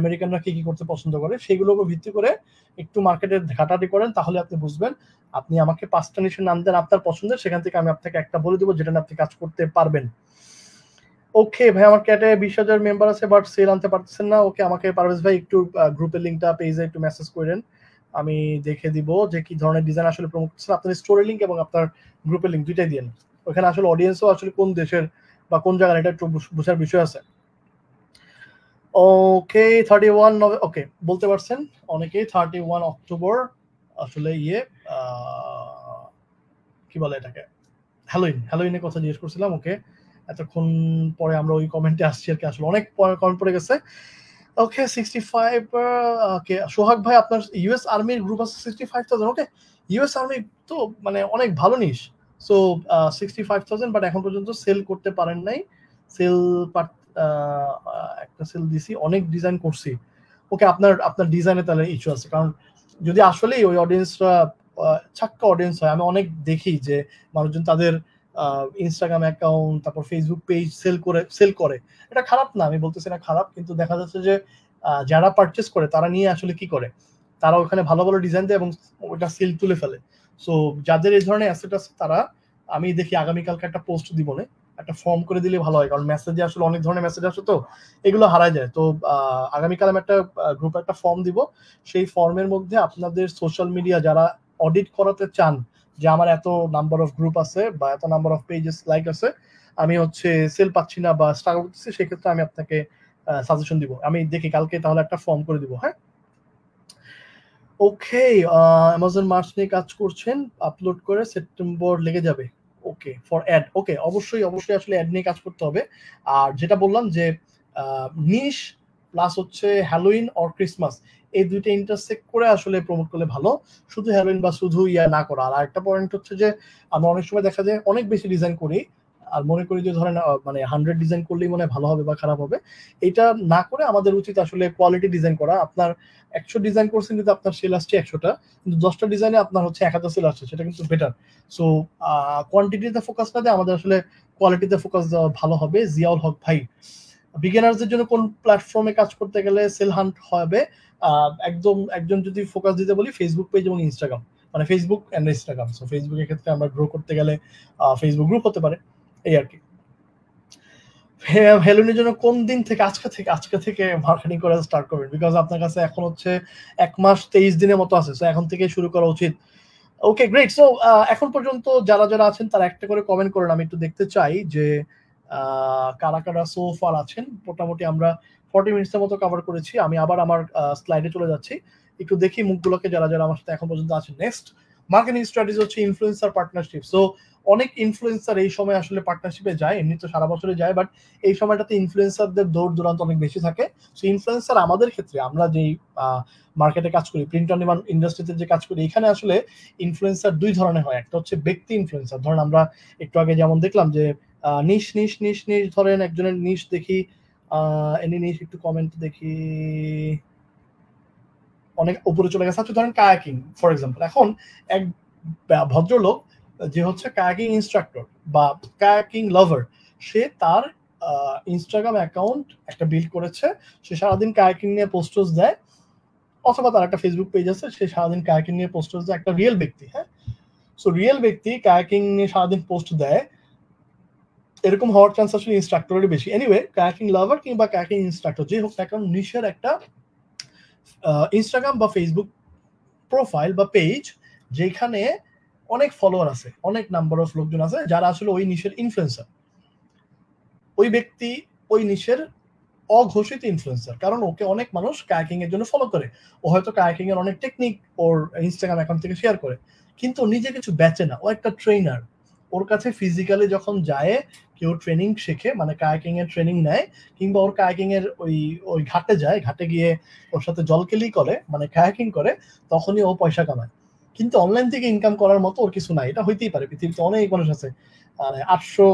আমেরিকানরা কি কি করতে পছন্দ করে, সেগুলোর উপর ভিত্তি করে একটু মার্কেটের ঘাটাঘাটি করেন, তাহলে আপনি বুঝবেন। আপনি আমাকে 5টা নিশের নাম দেন আপনার পছন্দের, সেখান থেকে আমি আপনাকে একটা বলে দেবো যেটা আপনি কাজ করতে পারবেন। ওকে ভাই, আমার ক্যাটে 20,000 মেম্বার আছে, বাট সেল আনতে পারতেছেন না। ওকে, আমাকে পারভেজ ভাই একটু গ্রুপের লিঙ্কটা পেজে একটু মেসেজ করেন, আমি দেখে দিব যে কি ধরনের ডিজাইন আসলে প্রমোট করছেন। আপনার স্টোরি লিঙ্ক এবং আপনার গ্রুপের লিঙ্ক দুইটাই দিন, ওখানে আসলে অডিয়েন্সও আসলে কোন দেশের বা কোন জায়গার, এটা একটু বোঝার বিষয় আছে। ওকে 31 ওকে বলতে পারছেন অনেকেই, 31 অক্টোবর আসলে কি বলে এটাকে, হ্যালোইনের কথা জিজ্ঞেস করছিলাম। ওকে, এতক্ষণ পরে আমরা ওই কমেন্টে আসছি আর কি, আসলে অনেক কমেন্ট পড়ে গেছে। ওকে 65, ওকে সোহাগ ভাই, আপনার ইউএস আর্মির গ্রুপ আছে 65,000। ওকে, ইউএস আর্মি তো মানে অনেক ভালো নিশ। সো 65,000, বাট এখন পর্যন্ত সেল করতে পারেন নাই। সেল একটা সেল দিছি, অনেক ডিজাইন করছি। ওকে, আপনার ডিজাইনে তাহলে ইস্যু আছে, কারণ যদি আসলেই ওই অডিয়েন্সরা ছাক্কা অডিয়েন্স হয়, আমি অনেক দেখি যে মানুষজন তাদের ইনস্টাগ্রাম অ্যাকাউন্ট, তারপর ফেসবুক পেজ সেল করে। এটা খারাপ না, আমি বলতেছি না খারাপ, কিন্তু দেখা যাচ্ছে যে যারা পারচেস করে তারা নিয়ে আসলে কি করে, তারা ওখানে ভালো ভালো ডিজাইন দেয় এবং ওটা সেল তুলে ফেলে। সো যাদের এই ধরনের অ্যাসেট আছে তারা, আমি দেখি আগামীকালকে একটা পোস্ট দিব না, একটা ফর্ম করে দিলে ভালো হয়, কারণ মেসেজে আসলে অনেক ধরনের মেসেজ আসে তো এগুলো হারায় যায়। তো আগামীকাল আমি একটা গ্রুপে একটা ফর্ম দিব, সেই ফর্মের মধ্যে আপনাদের সোশ্যাল মিডিয়া যারা অডিট করাতে চান যে আমার এত নাম্বার অফ গ্রুপ আছে বা এত নাম্বার অফ পেজেস লাইক আছে, আমি হচ্ছে সেল পাচ্ছি না বা স্ট্রাগল করতেছি, সেক্ষেত্রে আমি আপনাকে সাজেশন দিব। আমি দেখি কালকে তাহলে একটা ফর্ম করে দিব। হ্যাঁ, ওকে। অ্যামাজন মার্চ নিয়ে কাজ করছেন, আপলোড করে সেপ্টেম্বর লেগে যাবে। ওকে, ফর অ্যাড। ওকে, অবশ্যই অবশ্যই আসলে অ্যাড নিয়ে কাজ করতে হবে। আর যেটা বললাম যে নিশ প্লাস হচ্ছে হ্যালোইন অর ক্রিসমাস, এই দুইটা ইন্টারসেক্ট করে আসলে প্রমোট করলে ভালো, শুধু হ্যালোইন বা শুধু ইয়া না করা। আর একটা পয়েন্ট হচ্ছে যে আমরা অনেক সময় দেখা যায় অনেক বেশি ডিজাইন করি আর মনে করি যে ধরেন মানে 100 ডিজাইন করলেই মনে হয় ভালো হবে বা খারাপ হবে। এটা না করে আমাদের উচিত আসলে কোয়ালিটি ডিজাইন করা। আপনার 100 ডিজাইন করছেন কিন্তু আপনার সেল আসছে 100টা, কিন্তু 10টা ডিজাইনে আপনার হচ্ছে 1000 সেল আসছে, সেটা কিন্তু বেটার। সো কোয়ান্টিটিতে ফোকাস না দিয়ে আমাদের আসলে কোয়ালিটিতে ফোকাস দেওয়া ভালো হবে। জিয়াউল হক ভাই, বিগিনারদের জন্য কোন প্ল্যাটফর্মে কাজ করতে গেলে সেল হান্ট হবে? একদম একজন যদি ফোকাস দিতে বলি, ফেসবুক পেজ এবং ইনস্টাগ্রাম, মানে ফেসবুক এন্ড ইনস্টাগ্রাম। সো ফেসবুকের ক্ষেত্রে আমরা গ্রো করতে গেলে ফেসবুক গ্রুপ হতে পারে, এই আর কি। হেলুনের জন্য কোন দিন থেকে? আজকে থেকে মার্কেটিং করা স্টার্ট করবেন, বিকজ আপনার কাছে এখন হচ্ছে 1 মাস 23 দিনের মতো আছে, সো এখন থেকে শুরু করা উচিত। ওকে, গ্রেট। সো এখন পর্যন্ত যারা যারা আছেন তারা একটা করে কমেন্ট করেন, আমি একটু দেখতে চাই যে কারা কারা সো ফার আছেন। মোটামুটি আমরা 40 মিনিটসের মতো কভার করেছি। আমি আবার আমার স্লাইডে চলে যাচ্ছি, একটু দেখি মুখগুলোকে যারা যারা আমার সাথে এখন পর্যন্ত আছেন। নেক্সট মার্কেটিং স্ট্র্যাটেজি হচ্ছে ইনফ্লুয়েন্সার পার্টনারশিপ। সো অনেক ইনফ্লুয়েন্সার এই সময় আসলে পার্টনারশিপে যায়, এমনি তো সারা বছরে যায়, বাট এই সময়টাতে ইনফ্লুয়েন্সারদের দৌড় দূরান্ত অনেক বেশি থাকে। সো ইনফ্লুয়েন্সার আমাদের ক্ষেত্রে, আমরা যেই মার্কেটে কাজ করি, প্রিন্ট অন ডিমান্ড ইন্ডাস্ট্রিতে যে কাজ করি, এখানে আসলে ইনফ্লুয়েন্সার দুই ধরনের হয়। একটা হচ্ছে ব্যক্তি ইনফ্লুয়েন্সার, ধরেন আমরা একটু আগে যেমন দেখলাম যে নিশ নিশ নিশ নিশ ধরেন একজনের নিশ দেখি, এনি নিশ একটু কমেন্ট দেখি, অনেক উপরে চলে গেছে। আচ্ছা ধরেন কায়াকিং ফর এক্সাম্পল, এখন এক ভদ্রলোক যে হচ্ছে কায়াকিং ইনস্ট্রাক্টর বা কায়াকিং লাভার, সে তার ইনস্টাগ্রাম অ্যাকাউন্ট একটা বিল্ড করেছে, সে সারাদিন কায়াকিং নিয়ে পোস্টস দেয়, অথবা তার একটা ফেসবুক পেজ আছে, সে সারাদিন কায়াকিং নিয়ে পোস্টস দেয়, একটা রিয়েল ব্যক্তি। হ্যাঁ, সো রিয়েল ব্যক্তি কায়াকিং নিয়ে সারাদিন পোস্ট দেয়, এরকম হওয়ার চান্স আসলে ইনস্ট্রাক্টরেরই বেশি। এনিওয়ে, কায়াকিং লাভার কিংবা কায়াকিং ইনস্ট্রাক্টর যে হোক না কেন, নিশের একটা ইনস্টাগ্রাম বা ফেসবুক প্রোফাইল বা পেজ, যেখানে অনেক ফলোয়ার আছে, অনেক নাম্বার অফ লোকজন আছে যারা আসলে ওই নিশের ইনফ্লুয়েন্সার। ওই ব্যক্তি ওই নিশের অঘোষিত ইনফ্লুয়েন্সার, কারণ ওকে অনেক মানুষ কায়াকিং এর জন্য ফলো করে। ও হয়তো কায়াকিং এর অনেক টেকনিক ওর ইনস্টাগ্রাম অ্যাকাউন্ট থেকে শেয়ার করে, কিন্তু নিজে কিছু বেচে না। ও একটা ট্রেনার, ওর কাছে ফিজিক্যালি যখন যায় কেউ ট্রেনিং শেখে, মানে কায়াকিং এর ট্রেনিং নেয়, কিংবা ওর কায়াকিং এর ওই ওই ঘাটে যায়, ঘাটে গিয়ে ওর সাথে জলকেলি করে, মানে কায়াকিং করে, তখনই ও পয়সা কামায়। কিন্তু অনলাইন থেকে ইনকাম করার মতো ওর কিছু নাই। এটা হইতেই পারে, পৃথিবীতে অনেক মানুষ আছে, 800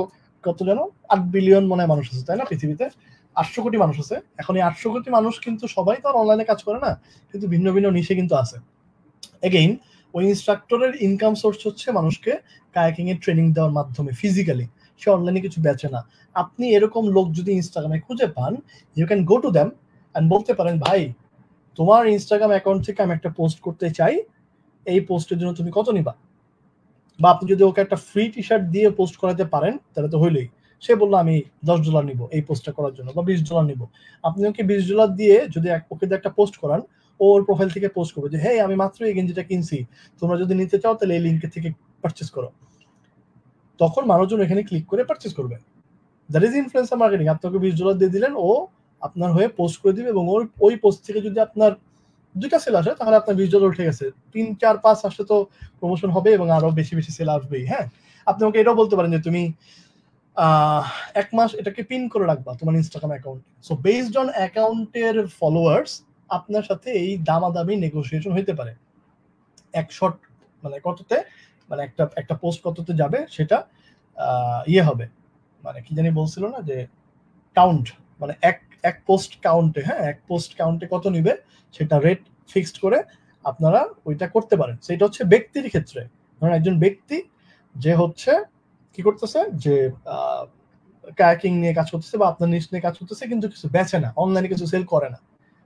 কত যেন 8 বিলিয়ন মনে হয় মানুষ আছে, তাই না? পৃথিবীতে 800 কোটি মানুষ আছে। এখন এই 800 কোটি মানুষ কিন্তু সবাই তো আর অনলাইনে কাজ করে না, কিন্তু ভিন্ন ভিন্ন নিশে কিন্তু আছে। এগেইন, ওই ইনস্ট্রাক্টরের ইনকাম সোর্স হচ্ছে মানুষকে কায়াকিং এর ট্রেনিং দেওয়ার মাধ্যমে ফিজিক্যালি, সে অনলাইনে কিছু বেচে না। আপনি এরকম লোক যদি ইনস্টাগ্রামে খুঁজে পান, you can go to them and বলতে পারেন, ভাই তোমার ইনস্টাগ্রাম অ্যাকাউন্ট থেকে আমি একটা পোস্ট করতে চাই, এই পোস্টের জন্য তুমি কত নিবা? বা আপনি যদি ওকে একটা ফ্রি টি শার্ট দিয়ে পোস্ট করাতে পারেন, তাহলে তো হইলেই। সে বললো আমি $10 নিব এই পোস্টটা করার জন্য, বা $20 নিব। আপনি ওকে $20 দিয়ে যদি ওকে দিয়ে একটা পোস্ট করান, ওর প্রোফাইল থেকে পোস্ট করবে যে হ্যাঁ আমি মাত্র এই গেঞ্জিটা কিনছি, তোমরা যদি নিতে চাও তাহলে এই লিঙ্কের থেকে পারচেস করো। তখন মানুষজন এখানে ক্লিক করে পারচেস করবে। That is influencer marketing. আপনাকে $20 দিয়ে দিলেন, ও আপনার হয়ে পোস্ট করে দিবে, এবং ওই পোস্ট থেকে যদি আপনার 2টা সেল আসে, তাহলে আপনার $20 উঠে গেছে। 3, 4, 5 আসলে তো প্রমোশন হবে এবং আরো বেশি বেশি সেল আসবেই। হ্যাঁ, আপনি ওকে এটাও বলতে পারেন যে তুমি 1 মাস এটাকে পিন করে রাখবা তোমার ইনস্টাগ্রাম অ্যাকাউন্টে। সো বেসড অন অ্যাকাউন্টের ফলোয়ার্স আপনার সাথে এই দামাদামি নেগোসিয়েশন হইতে পারে। এক শট মানে কততে, মানে একটা পোস্ট কততে যাবে সেটা ইয়ে হবে, মানে কি জানি বলছিল না যে কাউন্ট, মানে এক পোস্ট কাউন্টে, হ্যাঁ এক পোস্ট কাউন্টে কত নিবে সেটা রেট ফিক্সড করে আপনারা ওইটা করতে পারেন। সেটা হচ্ছে ব্যক্তির ক্ষেত্রে, ধরেন একজন ব্যক্তি যে হচ্ছে কি করতেছে, যে কায়াকিং নিয়ে কাজ করতেছে বা আপনার নিশ নিয়ে কাজ করতেছে, কিন্তু কিছু বেচে না, অনলাইনে কিছু সেল করে না,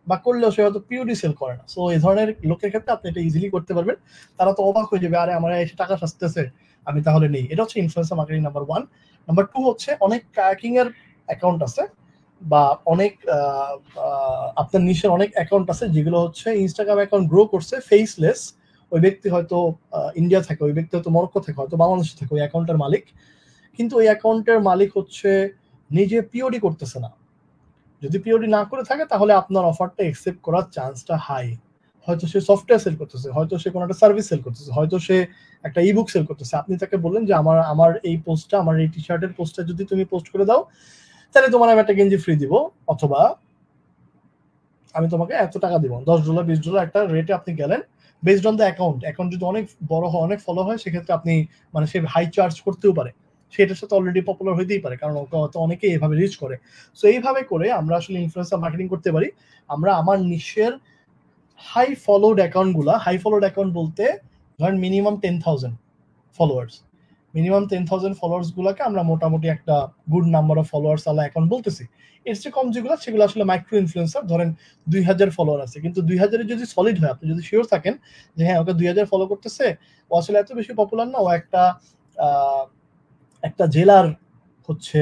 বা করলেও সে হয়তো পিওডি সেল করে না। সো এই ধরনের লোকের ক্ষেত্রে আপনি এটা ইজিলি করতে পারবেন। তারা তো অবাক হয়ে যাবে, আরে আমার এসে টাকা সাজতেছে, আমি তাহলে নেই। এটা হচ্ছে ইনফ্লুয়েন্সার মার্কেটিং নাম্বার 1। নাম্বার 2 হচ্ছে অনেক কায়াকিং এর অ্যাকাউন্ট আছে বা অনেক আপনার নিশের অনেক অ্যাকাউন্ট আছে যেগুলো হচ্ছে ইনস্টাগ্রাম অ্যাকাউন্ট গ্রো করছে ফেসলেস। ওই ব্যক্তি হয়তো ইন্ডিয়া থাকে, ওই ব্যক্তি হয়তো মরক্কো থাকে, হয়তো বাংলাদেশে থাকে ওই অ্যাকাউন্টের মালিক, কিন্তু ওই অ্যাকাউন্টের মালিক হচ্ছে নিজে পিওডি করতেছে না। যদি পিওডি না করে থাকে তাহলে আপনার অফারটা অ্যাকসেপ্ট করার চান্সটা হাই। হয়তো সে সফটওয়্যার সেল করতেছে, হয়তো সে কোনো একটা সার্ভিস সেল করতেছে, হয়তো সে একটা ইবুক সেল করতেছে। আপনি তাকে বললেন যে আমার এই পোস্টটা, আমার এই টি শার্টের পোস্টটা যদি তুমি পোস্ট করে দাও তাহলে তোমার আমি একটা গেঞ্জি ফ্রি দিব, অথবা আমি তোমাকে এত টাকা দিব, $10 $20 একটা রেটে আপনি গেলেন বেসড অন দ্য অ্যাকাউন্ট যদি অনেক বড় হয়, অনেক ফলো হয়, সেক্ষেত্রে আপনি মানে সে হাই চার্জ করতেও পারে, সেটার সাথে অলরেডি পপুলার হইতেই পারে, কারণ ওকে অনেকেই এভাবে রিচ করে। সো এইভাবে করে আমরা আসলে ইনফ্লুয়েন্সার মার্কেটিং করতে পারি। আমরা আমার নিশের হাই ফলোড অ্যাকাউন্ট বলতে ধরেন মিনিমাম 10,000 ফলোয়ার্স, মিনিমাম 10,000 ফলোয়ার্স গুলাকে আমরা মোটামুটি একটা গুড নাম্বার অফ ফলোয়ার্স আলা অ্যাকাউন্ট বলতেছি। এর চেয়ে কম যেগুলো সেগুলো আসলে মাইক্রো ইনফ্লুয়েন্সার। ধরেন 2,000 ফলোয়ার আছে, কিন্তু 2,000 যদি সলিড হয়, আপনি যদি শিওর থাকেন যে হ্যাঁ ওকে 2,000 ফলো করতেছে, ও আসলে এত বেশি পপুলার না, ও একটা জেলার হচ্ছে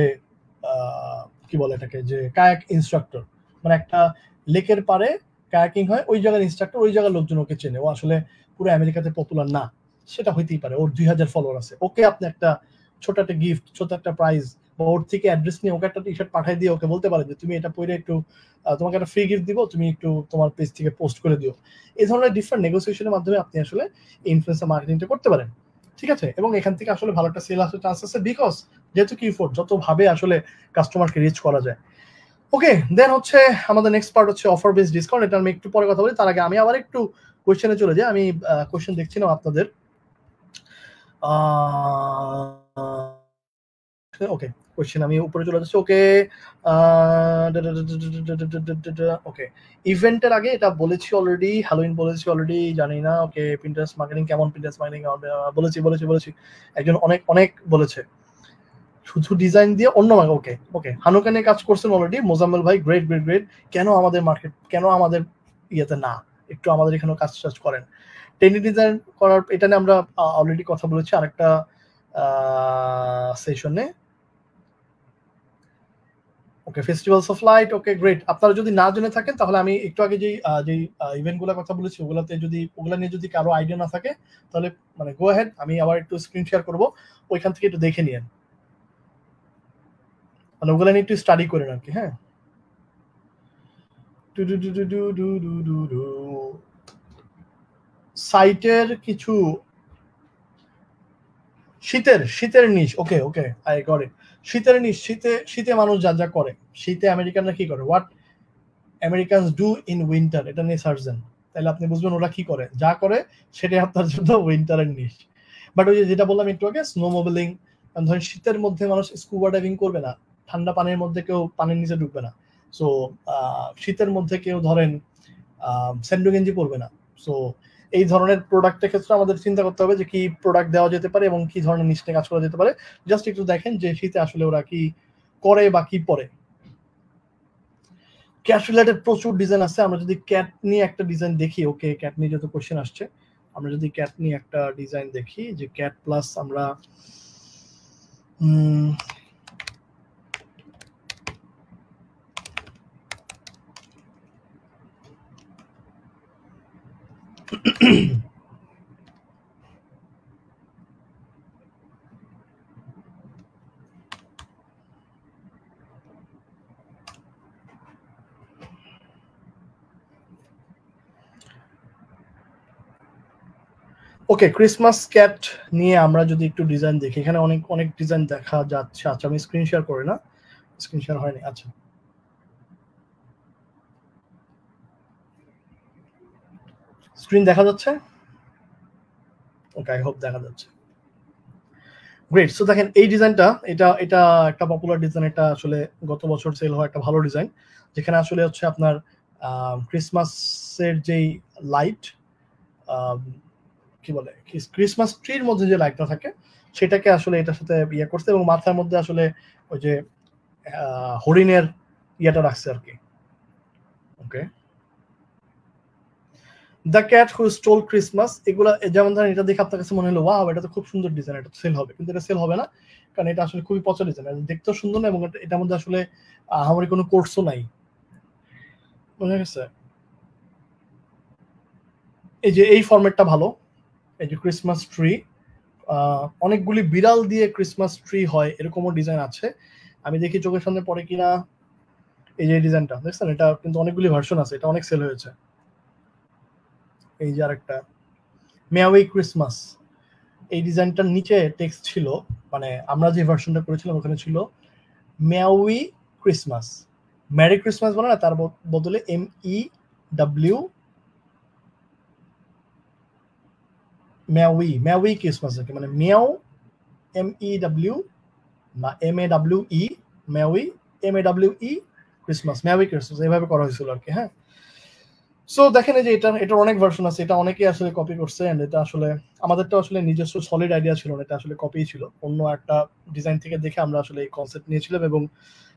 কি বলে এটাকে, যে কায়াক ইনস্ট্রাক্টর, মানে একটা লেকের পারে কায়াকিং হয়, ওই জায়গার ইনস্ট্রাক্টর, ওই জায়গার লোকজন ওকে চেনে, ও আসলে পুরো আমেরিকাতে পপুলার না, সেটা হইতেই পারে, ওর 2,000 ফলোয়ার আছে, ওকে আপনি একটা ছোট একটা গিফট, ছোট একটা প্রাইজ বা ওর থেকে অ্যাড্রেস নিয়ে ওকে একটা টি শার্ট পাঠিয়ে দিয়ে ওকে বলতে পারেন যে তুমি এটা পরে একটু তোমাকে একটা ফ্রি গিফট দিব, তুমি একটু তোমার পেজ থেকে পোস্ট করে দিও। এই ধরনের ডিফারেন্ট নেগোসিয়েশনের মাধ্যমে আপনি আসলে ইনফ্লুয়েন্সার মার্কেটিংটা করতে পারেন। ঠিক আছে, এবং এখান থেকে আসলে ভালো একটা সেল আসার চান্স আছে, বিকজ যেহেতু কিফোর্ড যত ভাবে আসলে কাস্টমারকে রিচ করা যায়। ওকে, দেন হচ্ছে আমাদের নেক্সট পার্ট হচ্ছে অফার বেসড ডিসকাউন্ট। এটা আমি একটু পরে কথা বলি, তার আগে আমি আবার একটু কোয়েশ্চেনে চলে যাই। আমি কোয়েশ্চেন দেখছিলাম আপনাদের। ওকে, কোয়েশ্চেন আমি উপরে চলে যাচ্ছি। ওকে ওকে, ইভেন্টের আগে এটা বলেছি অলরেডি, হ্যালোইন বলেছি অলরেডি, জানি না। ওকে, পিন্টারেস্ট মার্কেটিং কেমন, পিন্টারেস্ট মার্কেটিং বলেছি একজন অনেক অনেক বলেছে, শুধু ডিজাইন দিয়ে অন্য ওকে ওকে, হানুকা নিয়ে কাজ করছেন অলরেডি মোজাম্মেল ভাই, গ্রেট গ্রেট গ্রেট। কেন আমাদের মার্কেট, কেন আমাদের ইয়েতে না একটু আমাদের এখানেও কাজ টাজ করেন। টেনি ডিজাইন করার এটা নিয়ে আমরা অলরেডি কথা বলেছি আরেকটা সেশনে। Okay, festivals of light, okay great. আপনারা যদি না জেনে থাকেন তাহলে আমি একটু আগে যেই ইভেন্টগুলোর কথা বলেছি ওগুলাতে যদি ওগুলা নিয়ে যদি কারো আইডিয়া না থাকে তাহলে মানে গো হেড, আমি আবার একটু স্ক্রিন শেয়ার করব, ওইখান থেকে একটু দেখে নিয়েন, মানে ওগুলা নিয়ে একটু স্টাডি করেন আর কি। হ্যাঁ, সাইটের কিছু শীতের নিশ। ওকে ওকে, আই গট ইট। শীতের নিশ, শীতে মানুষ যা যা করে, শীতে আমেরিকানরা কি করে, what Americans do in winter, এটা নিয়ে সার্চ দেন, তাহলে আপনি বুঝবেন ওরা কি করে, যা করে সেটাই আপনার জন্য উইন্টারের নিশ। বাট ওই যেটা বললাম একটু আগে, স্নো মোবিলিং, ধরেন শীতের মধ্যে মানুষ স্কুবা ডাইভিং করবে না, ঠান্ডা পানির মধ্যে কেউ পানির নিচে ঢুকবে না। সো শীতের মধ্যে কেউ ধরেন স্যান্ডো গেঞ্জি পরবে না। সো এই ধরনের প্রোডাক্টের ক্ষেত্রে আমাদের চিন্তা করতে হবে যে কি প্রোডাক্ট দেওয়া যেতে পারে এবং কি ধরনের নিচে কাজ করা যেতে পারে। জাস্ট একটু দেখেন যে শীতে আসলে ওরা কি করে বা কি পরে। ক্যাট রিলেটেড প্রচুর ডিজাইন আছে, আমরা যদি ক্যাট নিয়ে একটা ডিজাইন দেখি, ওকে ক্যাট নিয়ে যত কোশ্চেন আসছে, আমরা যদি ক্যাট নিয়ে একটা ডিজাইন দেখি, যে ক্যাট প্লাস আমরা ওকে, ক্রিসমাস ক্যাট নিয়ে আমরা যদি একটু ডিজাইন দেখি, এখানে অনেক অনেক ডিজাইন দেখা যাচ্ছে। আচ্ছা, আমি স্ক্রিন শেয়ার করি না, স্ক্রিন শেয়ার হয়নি। আচ্ছা, স্ক্রিন দেখা যাচ্ছে? ওকে, আই হোপ দেখা যাচ্ছে। গ্রেট। সো দেখেন এই ডিজাইনটা, এটা এটা একটা পপুলার ডিজাইন, এটা আসলে গত বছর সেল হওয়া একটা ভালো ডিজাইন, যেখানে আসলে হচ্ছে আপনার ক্রিসমাসের যেই লাইট, কি বলে, ক্রিসমাস ট্রির মধ্যে যে লাইটটা থাকে সেটাকে আসলে এটার সাথে ইয়ে করছে, এবং মাথার মধ্যে আসলে ওই যে হরিণের ইয়েটা রাখছে আর কি। Okay, the cat who stole Christmas, এগুলা যেমন ধরেন এটা দেখে আপনার কাছে মনে হলো ওয়াও এটা তো খুব সুন্দর ডিজাইন, এটা সেল হবে, কিন্তু এটা সেল হবে না, কারণ এটা আসলে খুবই পচা ডিজাইন, দেখতেও সুন্দর না এবং এটার মধ্যে আসলে আমার কোনো কোর্সও নাই। বুঝা গেছে? এই যে এই ফরম্যাটটা ভালো, এই যে ক্রিসমাস ট্রি, অনেকগুলি বিড়াল দিয়ে ক্রিসমাস ট্রি হয় এরকমও ডিজাইন আছে, আমি দেখি চোখের সামনে পড়ে কিনা। এই যে ডিজাইনটা দেখছেন, এটা কিন্তু অনেকগুলি ভার্সন আছে, এটা অনেক সেল হয়েছে। এই যে আরেকটা মেরি ক্রিসমাস, এই ডিজাইনটার নিচে টেক্সট ছিল, মানে আমরা যে ভার্সনটা করেছিলাম ওখানে ছিল মেরি ক্রিসমাস, মেরি ক্রিসমাস বলে না, তার বদলে MEW মেরি ক্রিসমাস, মানে মেও MEW বা MAWE merry MAWE Christmas, merry Christmas এইভাবে করা হয়েছিল আর কি। হ্যাঁ, সো দেখেন এই যে এটার অনেক ভার্সন আছে, এটা অনেকেই আসলে কপি করছে, এন্ড এটা আসলে আমাদেরটা আসলে নিজস্ব সলিড আইডিয়া ছিল না, এটা আসলে কপি ছিল অন্য একটা ডিজাইন থেকে দেখে আমরা আসলে এই কনসেপ্ট নিয়েছিলাম এবং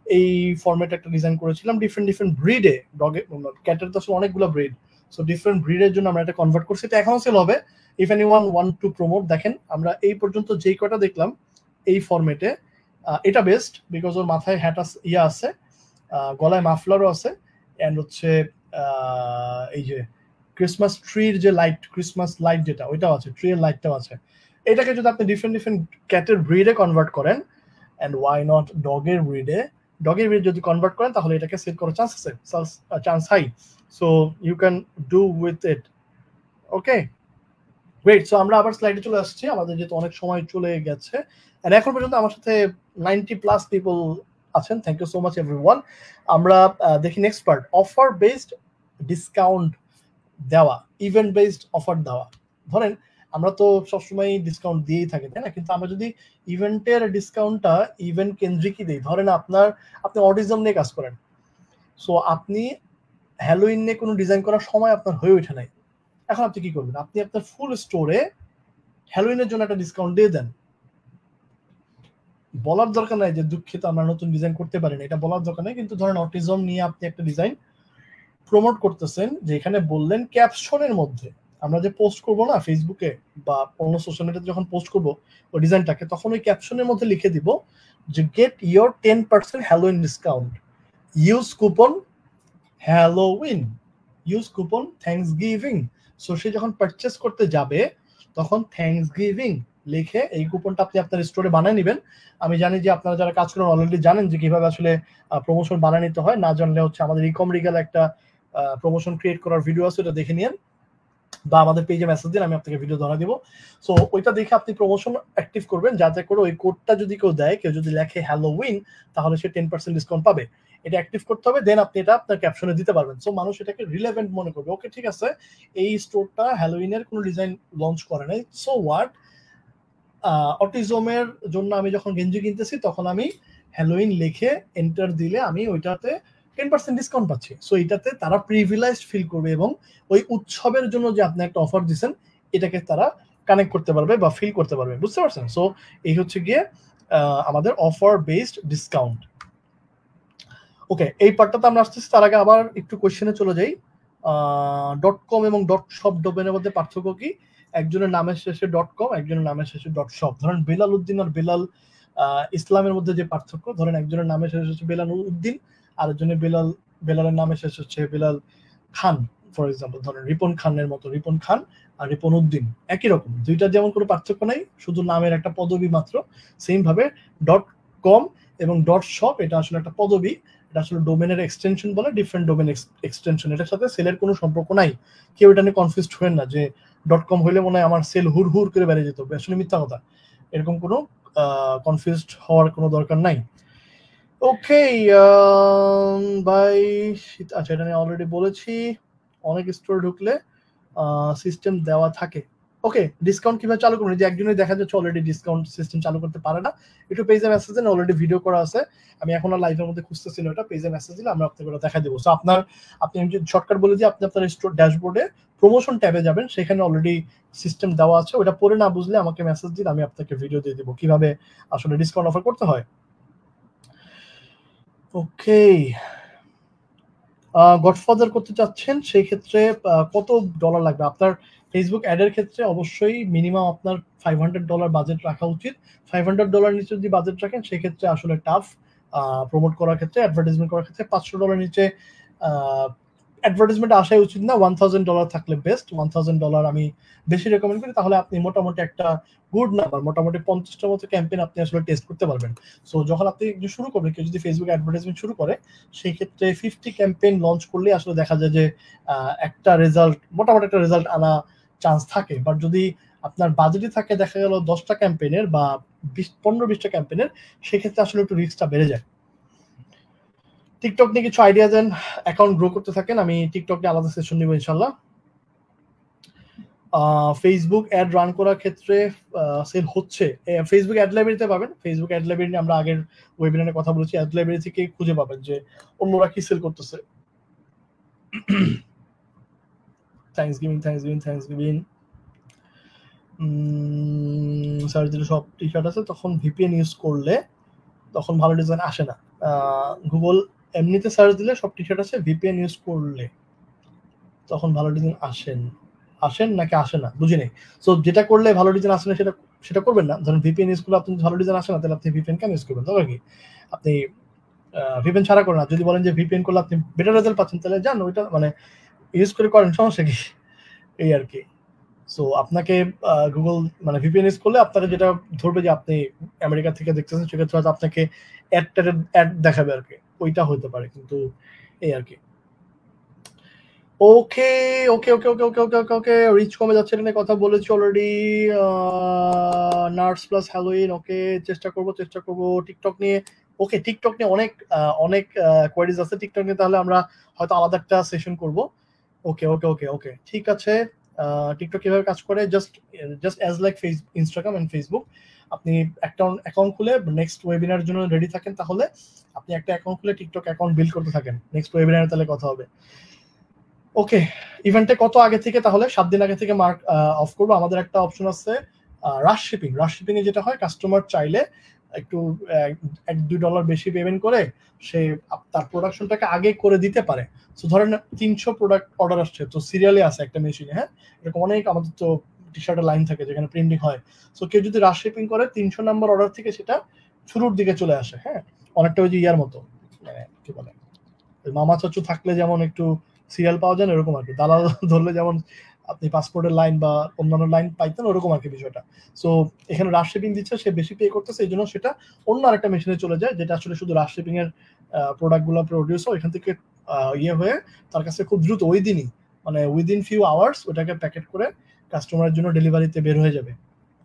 এই ফরম্যাটে একটা ডিজাইন করেছিলাম ডিফারেন্ট ব্রিডে। ডগে ক্যাটের তো আসলে অনেকগুলো ব্রিড, সো ডিফারেন্ট ব্রিডের জন্য আমরা এটা কনভার্ট করছি, এটা এখনো সেল হবে if anyone want to promote. দেখেন আমরা এই পর্যন্ত যেই কটা দেখলাম এই ফরম্যাটে, এটা বেস্ট বিকজ ওর মাথায় হ্যাট আছে, গলায় মাফলারও আছে, এন্ড হচ্ছে এই যে ক্রিসমাস ট্রির যে লাইট, ক্রিসমাস লাইট যেটা ওইটাও আছে, ট্রি এর লাইটটাও আছে। এটাকে যদি আপনি ডিফারেন্ট ক্যাটের ব্রিডে কনভার্ট করেন, এন্ড ওয়াই নট ডগের ব্রিড যদি কনভার্ট করেন, তাহলে এটাকে সেল করার চান্স আছে, chance high, so you can do with it. Okay great, so আমরা আবার স্লাইডে চলে আসছি, আমাদের যেহেতু অনেক সময় চলে গেছে, এন্ড এখন পর্যন্ত আমার সাথে 90+ পিপল আছেন, thank you so much everyone. আমরা দেখি next part, offer based discount দেওয়া, ইভেন্ট বেসড অফার দেওয়া। ধরেন আমরা তো সবসময় ডিসকাউন্ট দিয়েই থাকি, তাই না? কিন্তু আমরা যদি ইভেন্টের ডিসকাউন্টটা ইভেন্ট কেন্দ্রিকই দিই, ধরেন আপনি অটিজম নিয়ে কাজ করেন, সো আপনি হ্যালোইন নিয়ে কোনো ডিজাইন করার সময় আপনার হয়ে ওঠে নাই, এখন আপনি কি করবেন? আপনি আপনার ফুল স্টোরে হ্যালোইনের জন্য একটা ডিসকাউন্ট দিয়ে দেন। বলার দরকার নাই যে দুঃখিত আমরা নতুন ডিজাইন করতে পারি না, এটা বলার দরকার নাই, কিন্তু ধরেন অটিজম নিয়ে আপনি একটা ডিজাইন প্রমোট করতেছেন, যে এখানে বললেন ক্যাপশনের মধ্যে, আমরা যে পোস্ট করব না ফেসবুকে বা অন্য সোশ্যাল মিডিয়াতে যখন পোস্ট করব ওই ডিজাইনটাকে, তখন ওই ক্যাপশনের মধ্যে লিখে দিব যে get your 10% Halloween discount, use coupon Halloween, use coupon Thanksgiving. So সে যখন পারচেস করতে যাবে তখন থ্যাঙ্কসগিভিং লিখে এই কুপনটা আপনি আপনার স্টোরে বানিয়ে নেবেন। আমি জানি যে আপনারা যারা কাজ করেন অলরেডি জানেন যে কিভাবে আসলে প্রমোশন বানিয়ে নিতে হয়, না জানলে হচ্ছে আমাদের ইকম রিগাল একটা প্রমোশন ক্রিয়েট করার ভিডিও আছে, ওটা দেখে নিন বা আমাদের পেজে মেসেজ দিন, আমি আপনাকে ভিডিও ধরা দিব। সো ওইটা দেখে আপনি প্রমোশন অ্যাক্টিভ করবেন, যাতে করে ওই কোডটা যদি কেউ দেয়, কেউ যদি লেখে হ্যালোউইন, তাহলে সে 10% ডিসকাউন্ট পাবে। এটা অ্যাক্টিভ করতে হবে, দেন আপনি এটা আপনার ক্যাপশনে দিতে পারবেন, সো মানুষ এটাকে রিলেভেন্ট মনে করবে। ওকে ঠিক আছে, এই স্টোরটা হ্যালোউইনের কোনো ডিজাইন লঞ্চ করে নাই, সো হোয়াট, অটিজমের জন্য আমি যখন গেঞ্জি কিনতেছি তখন আমি হ্যালোইন লিখে এন্টার দিলে আমি ওইটাতে 10% ডিসকাউন্ট পাচ্ছি। সো এটাতে তারা প্রিভিলাইজড ফিল করবে এবং ওই উৎসবের জন্য যে আপনি একটা অফার দিচ্ছেন এটাকে তারা কানেক্ট করতে পারবে বা ফিল করতে পারবে, বুঝতে পারছেন? সো এই হচ্ছে গিয়ে আমাদের অফার বেসড ডিসকাউন্ট। ওকে, এই পার্টটাতে আমরা আসতেছি, তার আগে আবার একটু কোশ্চেনে চলে যাই। .com এবং .shop ডোমেনের মধ্যে পার্থক্য কি? একজনের নামের শেষে .com, একজনের নামের শেষে .shop। ধরেন বেলাল উদ্দিন আর বেলাল ইসলামের মধ্যে যে পার্থক্য, ধরেন একজনের নামের শেষে হচ্ছে বেলাল উদ্দিন, আরেকজনের বেলালের নামের শেষে হচ্ছে বেলাল খান, ফর এক্সাম্পল ধরেন রিপন খানের মতো রিপন খান আর রিপন উদ্দিন, একই রকম, দুইটা যেমন কোনো পার্থক্য নাই, শুধু নামের একটা পদবি মাত্র। সেম ভাবে .com এবং .shop এটা আসলে একটা পদবি, এটা আসলে ডোমেনের এক্সটেনশন বলে, ডিফারেন্ট ডোমেন এক্সটেনশন, এটার সাথে সেলের কোনো সম্পর্ক নাই। কেউ এটা নিয়ে কনফিউজড হবেন না যে .com হইলে মনে হয় আমার সেল হুর হুর করে বেড়ে যেত, আসলে মিথ্যা কথা, এরকম কোনো কনফিউজড হওয়ার কোনো দরকার নাই। ওকে ভাই, আচ্ছা এটা নিয়ে অলরেডি বলেছি, অনেক স্টোর ঢুকলে সিস্টেম দেওয়া থাকে। ওকে, ডিসকাউন্ট কিভাবে চালু করবেন? যে একজনই দেখা যাচ্ছে অলরেডি ডিসকাউন্ট সিস্টেম চালু করতে পারে না, একটু পেজে মেসেজ দিন, অলরেডি ভিডিও করা আছে, আমি এখন আর লাইভের মধ্যে খুঁজতেছি না, ওটা পেজে মেসেজ দিলে আমরা আপনাকে ওটা দেখা দেবো। সো আপনি শর্টকাট বলে দিয়ে আপনি আপনার স্টোর ড্যাশবোর্ডে প্রমোশন ট্যাবে যাবেন, সেখানে অলরেডি সিস্টেম দেওয়া আছে, ওটা পরে না বুঝলে আমাকে মেসেজ দিন, আমি আপনাকে ভিডিও দিয়ে দেবো কিভাবে আসলে ডিসকাউন্ট অফার করতে হয়। ওকে, গডফাদার করতে চাচ্ছেন সেই ক্ষেত্রে কত ডলার লাগবে? আপনার ফেসবুক অ্যাডের ক্ষেত্রে অবশ্যই মিনিমাম আপনার $500 বাজেট রাখা উচিত। $500 নিচে যদি বাজেট রাখেন সেক্ষেত্রে আসলে টাফ প্রমোট করার ক্ষেত্রে, অ্যাডভার্টাইজমেন্ট করার ক্ষেত্রে। $500 নিচে অ্যাডভার্টাইজমেন্ট আসাই উচিত না। $1000 থাকলে বেস্ট। $1000 আমি বেশি রেকমেন্ড করি, তাহলে আপনি মোটামুটি একটা গুড নাম্বার, মোটামুটি 50টার মতো ক্যাম্পেইন আপনি আসলে টেস্ট করতে পারবেন। সো যখন আপনি শুরু করবেন, কেউ যদি ফেসবুক অ্যাডভার্টাইজমেন্ট শুরু করে সেই ক্ষেত্রে 50 ক্যাম্পেইন লঞ্চ করলে আসলে দেখা যায় যে একটা রেজাল্ট, মোটামুটি একটা রেজাল্ট আনা চান্স থাকে। বাট যদি আপনার বাজেটই থাকে দেখা গেল 10টা ক্যাম্পেইনের বা 15-20টা ক্যাম্পেইনের, সেক্ষেত্রে আসলে একটু রিস্কটা বেড়ে যায়। টিকটক নিয়ে কিছু আইডিয়া দেন, অ্যাকাউন্ট গ্রো করতে থাকেন। আমি টিকটক নিয়ে আলাদা সেশন নিব ইনশাল্লাহ। ফেসবুক অ্যাড রান করার ক্ষেত্রে সেল হচ্ছে, ফেসবুক অ্যাড লাইব্রেরিতে পাবেন। ফেসবুক অ্যাড লাইব্রেরি নিয়ে আমরা আগের ওয়েবিনারে কথা বলেছি, অ্যাড লাইব্রেরি থেকে খুঁজে পাবেন যে অন্যরা কি সেল করতেছে। থ্যাঙ্কসগিভিং সার্চ দিলে সব টি শার্ট আছে, তখন ভিপিএন ইউজ করলে তখন ভালো ডিজাইন আসে না। গুগল এমনিতে সার্চ দিলে সব টি শার্ট আছে, ভিপিএন ইউজ করলে তখন ভালো ডিজাইন আসেন নাকি আসে না, বুঝি নাই। সো যেটা করলে ভালো ডিজাইন আসে না সেটা করবেন না। ধরুন ভিপিএন ইউজ করলে আপনি ভালো ডিজাইন আসে না, তাহলে আপনি ভিপিএন কেন ইউজ করবেন? দরকার কি? আপনি ভিপিএন ছাড়া করেন না। যদি বলেন যে ভিপিএন করলে আপনি বেটার রেজাল্ট পাচ্ছেন, তাহলে যান ওইটা মানে ইউজ করে করেন, সমস্যা কি? এই আর কি। সো আপনাকে গুগল মানে ভিপিএন ইউজ করলে আপনাকে যেটা ধরবে যে আপনি আমেরিকা থেকে দেখতেছেন, সেক্ষেত্রে হয়তো আপনাকে অ্যাড দেখাবে আর কি, ওইটা হতে পারে, কিন্তু এই আর কি। ওকে ওকে ওকে ওকে ওকে ওকে ওকে ওকে রিচ কমে যাচ্ছে, এটা নিয়ে কথা বলেছি অলরেডি। নার্স প্লাস হ্যালোইন, ওকে চেষ্টা করব। টিকটক নিয়ে, ওকে টিকটক নিয়ে অনেক কোয়ারিজ আছে টিকটক নিয়ে, তাহলে আমরা হয়তো আলাদা একটা সেশন করব। ওকে ওকে ওকে ওকে ঠিক আছে। টিকটক কিভাবে কাজ করে? Just as like Instagram and Facebook, আপনি একটা অ্যাকাউন্ট খুলে নেক্সট ওয়েবিনার জন্য রেডি থাকেন, তাহলে আপনি একটা অ্যাকাউন্ট খুলে টিকটক অ্যাকাউন্ট বিল্ড করতে থাকেন। নেক্সট ওয়েবিনারে তাহলে কথা হবে। ওকে, ইভেন্টে কত আগে থেকে, তাহলে 7 দিন আগে থেকে মার্ক অফ করবো। আমাদের একটা অপশন আছে রাশ শিপিং এ যেটা হয়, কাস্টমার চাইলে একটু $1-2 বেশি পেমেন্ট করে সে তার প্রোডাকশনটাকে আগে করে দিতে পারে। সো ধরেন 300 প্রোডাক্ট অর্ডার আসছে, তো সিরিয়ালে আছে একটা মেশিনে, হ্যাঁ, এরকম অনেক আমাদের তো টি শার্টের লাইন থাকে যেখানে প্রিন্টিং হয়। সো কেউ যদি রাশ শিপিং করে 300 নাম্বার অর্ডার থেকে সেটা শুরুর দিকে চলে আসে, হ্যাঁ, অনেকটা ওই যে ইয়ার মতো, মানে কি বলে, মামা চাচু থাকলে যেমন একটু সিরিয়াল পাওয়া যায় না, এরকম আর কি। দালাল ধরলে যেমন আপনি পাসপোর্টের লাইন বা অন্যান্য লাইন পাইতেন, ওরকম আর কি বিষয়টা। সো এখানে রাশ শিপিং দিচ্ছে, সে বেশি পে করতেছে, এই জন্য সেটা অন্য আরেকটা মেশিনে চলে যায়, যেটা আসলে শুধু রাশ শিপিং এর প্রোডাক্টগুলো প্রডিউস হয়, এখান থেকে ইয়ে হয়ে তার কাছে খুব দ্রুত ওই দিনই, মানে উইদিন ফিউ আওয়ার্স ওটাকে প্যাকেট করে কাস্টমারের জন্য ডেলিভারিতে বের হয়ে যাবে।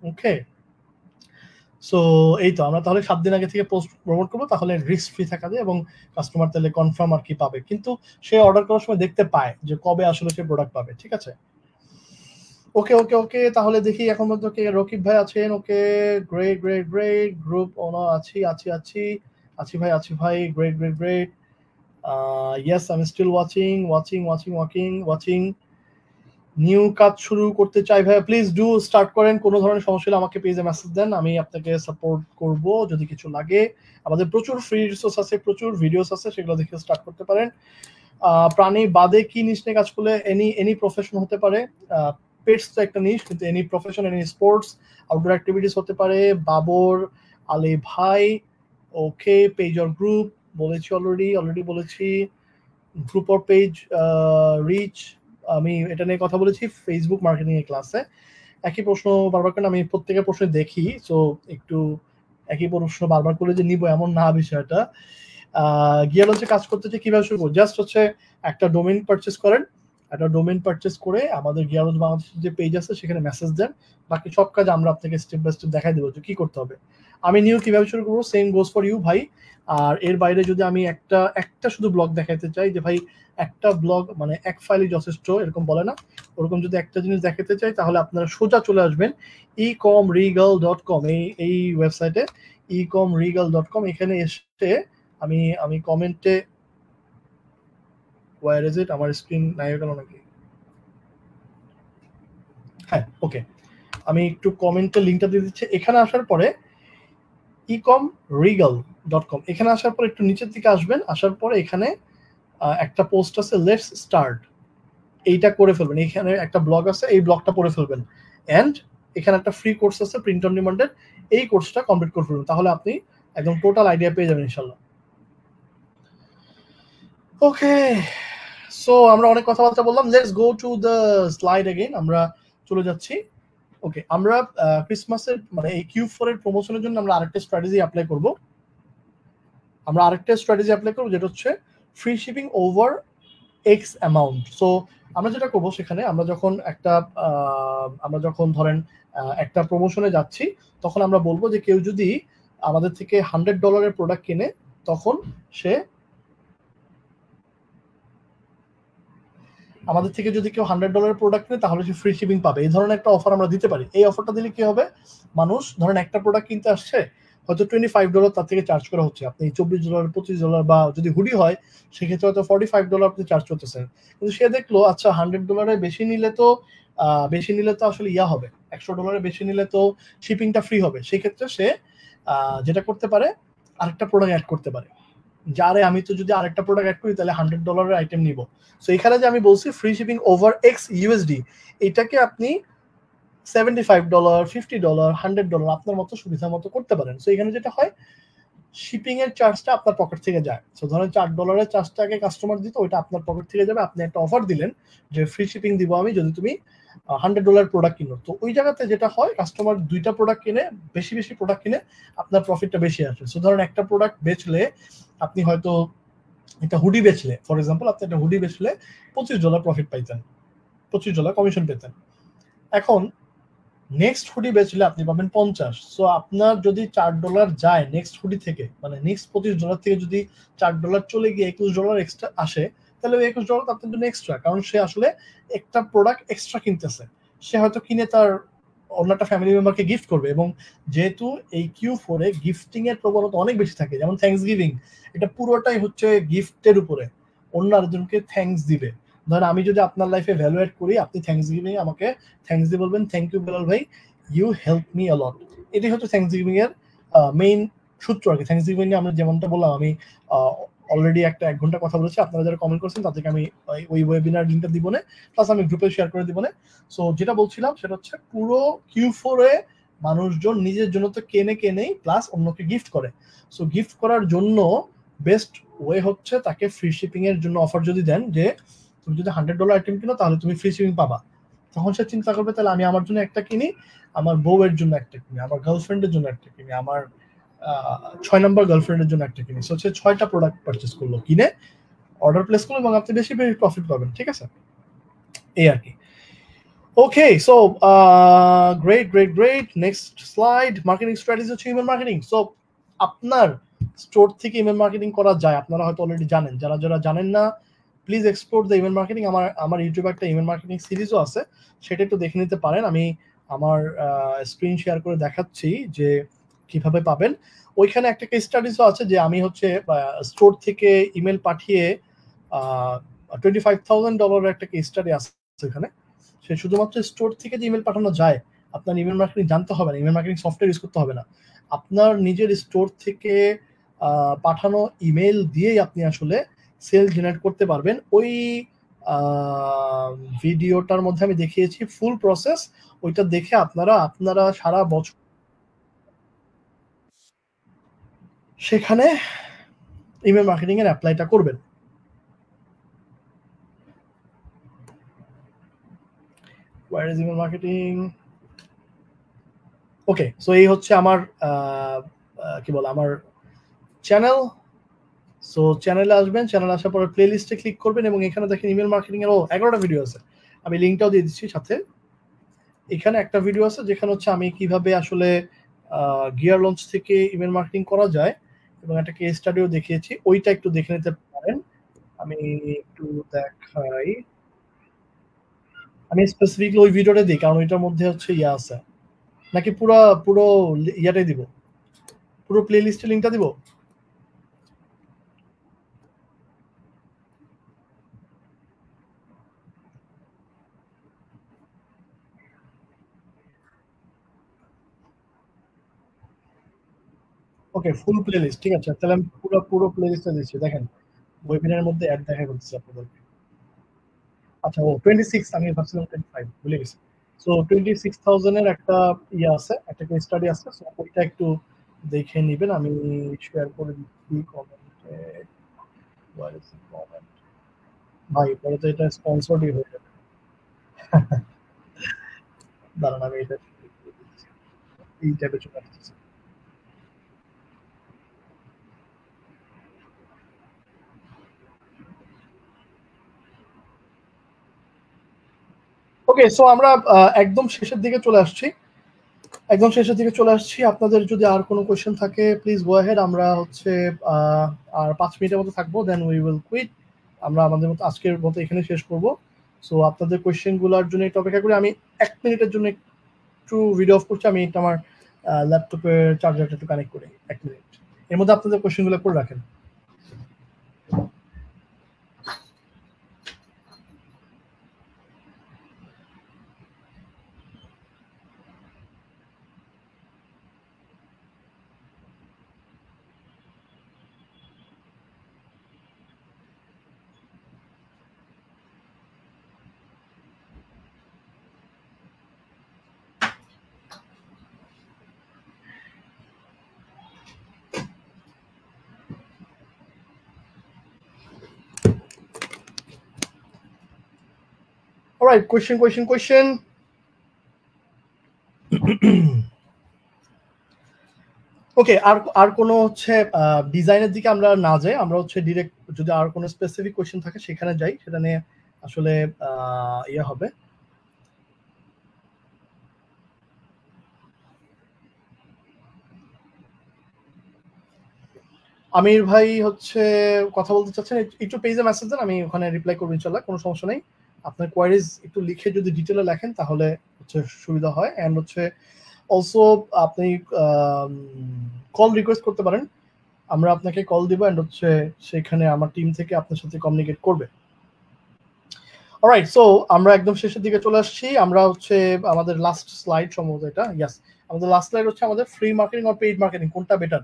ওকে, সো এই তো আমরা তাহলে 7 দিন আগে থেকে পোস্ট প্রমোট করবো, তাহলে রিস্ক ফ্রি থাকা যায় এবং কাস্টমার তাহলে কনফার্ম আর কি পাবে, কিন্তু সে অর্ডার করার সময় দেখতে পায় যে কবে আসলে সে প্রোডাক্ট পাবে। ঠিক আছে, ওকে ওকে ওকে তাহলে দেখি এখন পর্যন্ত কে, রকিব ভাই আছেন? Okay, great great great, group owner আছি ভাই, great great great. Yes, I am still watching. New কাজ শুরু করতে চাই ভাই, প্লিজ ডু স্টার্ট করেন। কোনো ধরনের সমস্যা হলে আমাকে পেজে মেসেজ দেন, আমি আপনাকে সাপোর্ট করব যদি কিছু লাগে। আমাদের প্রচুর ফ্রি রিসোর্স আছে, প্রচুর ভিডিওস আছে, সেগুলো দেখে স্টার্ট করতে পারেন। প্রাণী বাদে কি নিশ নিয়ে কাজ করলে? এনি প্রফেশন হতে পারে। পেটস তো একটা নিশ, কিন্তু any profession, any sports, outdoor activities হতে পারে। বাবর আলী ভাই, ওকে, পেজ অর গ্রুপ বলেছি অলরেডি বলেছি। গ্রুপ অর পেজ রিচ, আমি এটা নিয়ে কথা বলেছি ফেসবুক মার্কেটিং এর ক্লাসে। একই প্রশ্ন বারবার করে আমি প্রত্যেকের প্রশ্ন দেখি, সো একটু একই প্রশ্ন বারবার করে যে নিব এমন না বিষয়টা। গিয়ার হচ্ছে কাজ করতে চাই, কিভাবে শুরু করবো? জাস্ট হচ্ছে একটা ডোমেইন পারচেজ করেন, একটা ডোমেইন পারচেজ করে আমাদের গিয়ার বাংলাদেশের যে পেজ আছে সেখানে মেসেজ দেন, বাকি সব কাজ আমরা আপনাকে স্টেপ বাই স্টেপ দেখাই দেবো যে কি করতে হবে। আমি নিউ কিভাবে শুরু করবো, সেম গোজ ফর ইউ ভাই। আর এর বাইরে যদি আমি একটা শুধু ব্লগ দেখাতে চাই যে ভাই একটা ব্লগ মানে এক ফাইলই যথেষ্ট, এরকম বলে না, ওরকম যদি একটা জিনিস দেখাতে চাই, তাহলে আপনারা সোজা চলে আসবেন ecomregal.com, এই ওয়েবসাইটে ecomregal.com। এখানে এসে আমি কমেন্টে, ওয়্যার ইজ ইট, আমার স্ক্রিন নাই গেল নাকি? হ্যাঁ, ওকে, আমি একটু কমেন্টে লিঙ্কটা দিয়ে দিচ্ছি। এখানে আসার পরে ecomregal.com, এখানে আসার পর একটু নিচের দিকে আসবেন, আসার পরে এখানে একটা পোস্ট আছে লেটস স্টার্ট, এইটা করে ফেলবেন। এখানে একটা ব্লগ আছে, এই ব্লগটা পড়ে ফেলবেন। এন্ড এখানে একটা ফ্রি কোর্স আছে প্রিন্ট অন ডিমান্ডের, এই কোর্সটা কমপ্লিট করে ফেলবেন। তাহলে আপনি একদম টোটাল আইডিয়া পেয়ে যাবেন ইনশাল্লাহ। ওকে, সো আমরা অনেক কথাবার্তা বললাম, let's go to the slide again. আমরা চলে যাচ্ছি। ওকে, আমরা ক্রিসমাসের মানে এই Q4 এর প্রমোশনের জন্য আমরা আরেকটা স্ট্র্যাটেজি অ্যাপ্লাই করব। যেটা হচ্ছে free shipping over x amount. So আমরা যেটা করব সেখানে আমরা যখন ধরেন একটা প্রমোশনে যাচ্ছি, তখন আমরা বলবো যে কেউ যদি আমাদের থেকে $100 প্রোডাক্ট কিনে, তখন সে আমাদের থেকে যদি কেউ $100 প্রোডাক্ট কিনে তাহলে সে ফ্রি শিপিং পাবে। এই ধরনের একটা অফার আমরা দিতে পারি। এই অফারটা দিলে কি হবে, মানুষ ধরেন একটা প্রোডাক্ট কিনতে আসছে, হয়তো $25 তার থেকে চার্জ করা হচ্ছে, আপনি $24 $25 বা যদি হুডি হয় সেক্ষেত্রে হয়তো $45 আপনি চার্জ করতেছেন। কিন্তু সে দেখলো আচ্ছা $100 বেশি নিলে তো আসলে ইয়া হবে, $100 বেশি নিলে তো শিপিংটা ফ্রি হবে। সেক্ষেত্রে সে যেটা করতে পারে, আরেকটা প্রোডাক্ট অ্যাড করতে পারে। যারে আমি তো যদি আরেকটা প্রোডাক্ট অ্যাড করি তাহলে $100 আইটেম নিব। সো এখানে যে আমি বলছি free shipping over x USD, এটাকে আপনি $75 $50 $100 আপনার মতো সুবিধা মতো করতে পারেন। সো এখানে যেটা হয়, শিপিং এর চার্জটা আপনার পকেট থেকে যায়। সো ধরেন $4 চার্জটা আগে কাস্টমার দিত, ওইটা আপনার পকেট থেকে যাবে। আপনি একটা অফার দিলেন যে ফ্রি শিপিং দিব আমি যদি তুমি $100 প্রোডাক্ট কিনো। তো ওই জায়গাতে যেটা হয়, কাস্টমার দুইটা প্রোডাক্ট কিনে, বেশি বেশি প্রোডাক্ট কিনে, আপনার প্রফিটটা বেশি আসে। সো ধরেন একটা প্রোডাক্ট বেচলে আপনি হয়তো একটা হুডি বেচলে, ফর এক্সাম্পল আপনি একটা হুডি বেচলে $25 প্রফিট পাইতেন, $25 কমিশন পেতেন। এখন নেক্সট হুডি বেচলে আপনি পাবেন 50। সো আপনার যদি $4 যায় নেক্সট হুডি থেকে, মানে নেক্সট $25 থেকে যদি $4 চলে গিয়ে $21 এক্সট্রা আসে, তাহলে ওই $21 আপনার জন্য এক্সট্রা, কারণ সে আসলে একটা প্রোডাক্ট এক্সট্রা কিনতেছে। সে হয়তো কিনে তার অন্য একটা ফ্যামিলি মেম্বারকে গিফট করবে। এবং যেহেতু এই Q4 এ গিফটিং এর প্রবণতা অনেক বেশি থাকে, যেমন থ্যাঙ্কস গিভিং, এটা পুরোটাই হচ্ছে গিফটের উপরে, অন্য আরেকজনকে থ্যাঙ্কস দিবে। ধরেন আমি যদি আপনার লাইফে ভ্যালু এড করি, আপনি থ্যাঙ্কস গিভিং আমাকে থ্যাঙ্কস দিয়ে বলবেন, থ্যাংক ইউ বেলাল ভাই, ইউ হেল্প মি আ লট। এটাই হচ্ছে থ্যাঙ্কস গিভিং এর মেইন সূত্র আর কি। থ্যাঙ্কস গিভিং নিয়ে আমরা যেমনটা বললাম, আমি অলরেডি এক ঘন্টা কথা বলেছি। আপনারা যারা কমেন্ট করছেন তাদেরকে আমি ওই ওয়েবিনার লিঙ্কটা দিব না, প্লাস আমি গ্রুপে শেয়ার করে দিব না। সো যেটা বলছিলাম সেটা হচ্ছে পুরো Q4 এ মানুষজন নিজের জন্য তো কেনেই, প্লাস অন্যকে গিফট করে। সো গিফট করার জন্য বেস্ট ওয়ে হচ্ছে তাকে ফ্রি শিপিং এর জন্য অফার যদি দেন, যে তুমি যদি $100 আইটেম কিনো তাহলে তুমি ফ্রি শিপিং পাবা। তখন সে চিন্তা করবে তাহলে আমি আমার জন্য একটা কিনি, আমার বউয়ের জন্য একটা কিনি, আমার গার্লফ্রেন্ডের জন্য একটা কিনি, আমার 6 নম্বর গার্লফ্রেন্ডের জন্য একটা কিনি। সো হচ্ছে 6টা প্রোডাক্ট পারচেস করলো, কিনে অর্ডার প্লেস করলো, এবং আপনি বেশি বেশি প্রফিট পাবেন। ঠিক আছে, এই আর কি। Okay, so great. Next slide, marketing strategy হচ্ছে ইমেল মার্কেটিং। সো আপনার স্টোর থেকে ইমেল মার্কেটিং করা যায়, আপনারা হয়তো অলরেডি জানেন। যারা যারা জানেন না, please explore the email marketing. আমার ইউটিউবে একটা ইমেল মার্কেটিং সিরিজও আছে, সেটা একটু দেখে নিতে পারেন। আমি আমার স্ক্রিন শেয়ার করে দেখাচ্ছি যে কিভাবে পাবেন। ওইখানে একটা কেস স্টাডিজও আছে যে আমি হচ্ছে স্টোর থেকে ইমেল পাঠিয়ে $25,000 একটা কেস স্টাডি আছে এখানে। সে শুধুমাত্র স্টোর থেকে যে ইমেল পাঠানো যায়, আপনার ইমেল মার্কেটিং জানতে হবে না, ইমেল মার্কেটিং সফটওয়্যার ইউজ করতে হবে না। আপনার নিজের স্টোর থেকে পাঠানো ইমেল দিয়েই আপনি আসলে সেল জেনারেট করতে পারবেন। ওই ভিডিওটার মধ্যে আমি দেখিয়েছি ফুল প্রসেস, ওইটা দেখে আপনারা সারা বছর সেখানে ইমেল মার্কেটিং এর অ্যাপ্লাইটা করবেন। Where is email marketing? Okay, so এই হচ্ছে আমার কি বলে আমার চ্যানেল। সো চ্যানেলে আসবেন, চ্যানেলে আসার পরে প্লে লিস্টে ক্লিক করবেন, এবং এখানে দেখেন ইমেল মার্কেটিং এরও 11টা ভিডিও আছে। আমি লিঙ্কটাও দিয়ে দিচ্ছি সাথে। এখানে একটা ভিডিও আছে যেখানে হচ্ছে আমি কিভাবে আসলে গিয়ার লঞ্চ থেকে ইমেল মার্কেটিং করা যায়, এবং একটা কেস স্টাডিও দেখিয়েছি, ওইটা একটু দেখে নিতে পারেন। আমি একটু দেখাই, আমি স্পেসিফিকলি ওই ভিডিওটা দিই কারণ ওইটার মধ্যে হচ্ছে ইয়া আছে। নাকি পুরো পুরো ইয়াটাই দিব, পুরো প্লে লিস্টের লিঙ্কটা দিব? ওকে, ফুল প্লে লিস্ট ঠিক আছে, তাহলে আমি পুরো প্লে লিস্টটা দিচ্ছি। দেখেন, ওয়েবিনারের মধ্যে অ্যাড দেখা করতেছি আপনাদেরকে। আচ্ছা, ও 26, আমি ভাবছিলাম 25, ভুলে গেছি। সো 26,000 এর একটা ইয়ে আছে, একটা কেস স্টাডি আছে। সো ওইটা একটু দেখে নিবেন। আমি শেয়ার করে দিচ্ছি কমেন্টে। Where is the comment? ভাই পরে তো এটা স্পন্সরডই হয়ে যাবে। দাঁড়ান আমি এটা এই ট্যাবে চলে আসতেছি। ওকে, সো আমরা একদম শেষের দিকে চলে আসছি। আপনাদের যদি আর কোনো কোয়েশ্চেন থাকে প্লিজ গো অ্যাহেড। আমরা হচ্ছে আর 5 মিনিটের মতো থাকবো, দেন উই উইল কুইট। আমরা আমাদের মতো আজকের মতো এখানে শেষ করব। সো আপনাদের কোয়েশ্চেনগুলোর জন্য একটু অপেক্ষা করি। আমি 1 মিনিটের জন্য একটু ভিডিও অফ করছি। আমি একটু আমার ল্যাপটপের চার্জারটা একটু কানেক্ট করি। 1 মিনিট। এর মধ্যে আপনাদের কোয়েশ্চেনগুলো করে রাখেন। Alright, question. ওকে, আর কোনো হচ্ছে ডিজাইনের দিকে আমরা না যাই, আমরা হচ্ছে ডিরেক্ট যদি আর কোনো স্পেসিফিক কোয়েশ্চেন থাকে সেখানে যাই, সেটা নিয়ে আসলে ইয়ে হবে। আমির ভাই হচ্ছে কথা বলতে চাচ্ছেন, একটু পেজে মেসেজ দেন, আমি ওখানে রিপ্লাই করবো ইনশাল্লাহ, কোনো সমস্যা নেই। আপনার কোয়ারিজ একটু লিখে যদি ডিটেলে লেখেন তাহলে হচ্ছে সুবিধা হয়। অ্যান্ড হচ্ছে অলসো আপনি কল রিকোয়েস্ট করতে পারেন, আমরা আপনাকে কল দিব, অ্যান্ড হচ্ছে সেখানে আমার টিম থেকে আপনার সাথে কমিউনিকেট করবে। অলরাইট, সো আমরা একদম শেষের দিকে চলে আসছি। আমরা হচ্ছে আমাদের লাস্ট স্লাইড সম্ভবত এটা, ইয়াস, আমাদের লাস্ট স্লাইড হচ্ছে আমাদের ফ্রি মার্কেটিং আর পেইড মার্কেটিং কোনটা বেটার।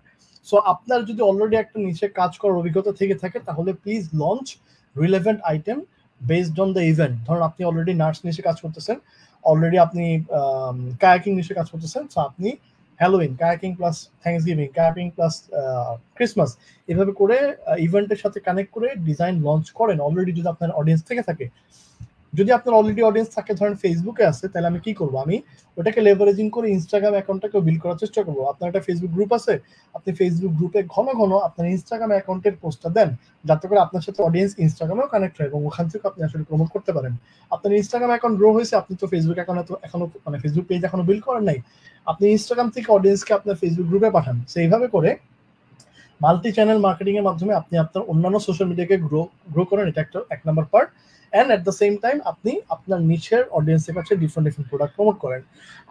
সো আপনার যদি অলরেডি একটা নিচে কাজ করার অভিজ্ঞতা থেকে থাকে তাহলে please launch relevant item based on the event. ধরুন আপনি অলরেডি নার্স নিচে কাজ করতেছেন, অলরেডি আপনি কায়াকিং নিচে কাজ করতেছেন, সো আপনি Halloween, kayaking plus Thanksgiving, kayaking plus Christmas, এভাবে করে ইভেন্টের সাথে কানেক্ট করে ডিজাইন লঞ্চ করেন অলরেডি যদি আপনার অডিয়েন্স থেকে থাকে। যদি আপনার অলরেডি অডিয়েন্স থাকে, ধরেন ফেসবুকে আছে, তাহলে আমি কি করবো, আমি ওটাকে লেভারেজিং করে ইনস্টাগ্রাম অ্যাকাউন্টটাকে বিল্ড করার চেষ্টা করবো। আপনার একটা ফেসবুক গ্রুপ আছে, আপনি ফেসবুক গ্রুপে ঘন ঘন আপনার ইনস্টাগ্রাম অ্যাকাউন্টের পোস্টটা দেন, যাতে করে আপনার সাথে অডিয়েন্স ইনস্টাগ্রামেও কানেক্ট হয় এবং ওখান থেকে আপনি আসলে প্রমোট করতে পারেন। আপনার ইনস্টাগ্রাম অ্যাকাউন্ট গ্রো হয়েছে, আপনি তো ফেসবুক অ্যাকাউন্ট এখনো মানে ফেসবুক পেজ এখনো বিল্ড করেন নাই, আপনি ইনস্টাগ্রাম থেকে অডিয়েন্সকে আপনার ফেসবুক গ্রুপে পাঠান। সেইভাবে করে মাল্টি চ্যানেল মার্কেটিং এর মাধ্যমে আপনি আপনার অন্যান্য সোশ্যাল মিডিয়াকে গ্রো করেন, এটা একটা 1 number part. And at the same time আপনি আপনার নিচের অডিয়েন্সের কাছে ডিফারেন্ট প্রোডাক্ট প্রমোট করেন।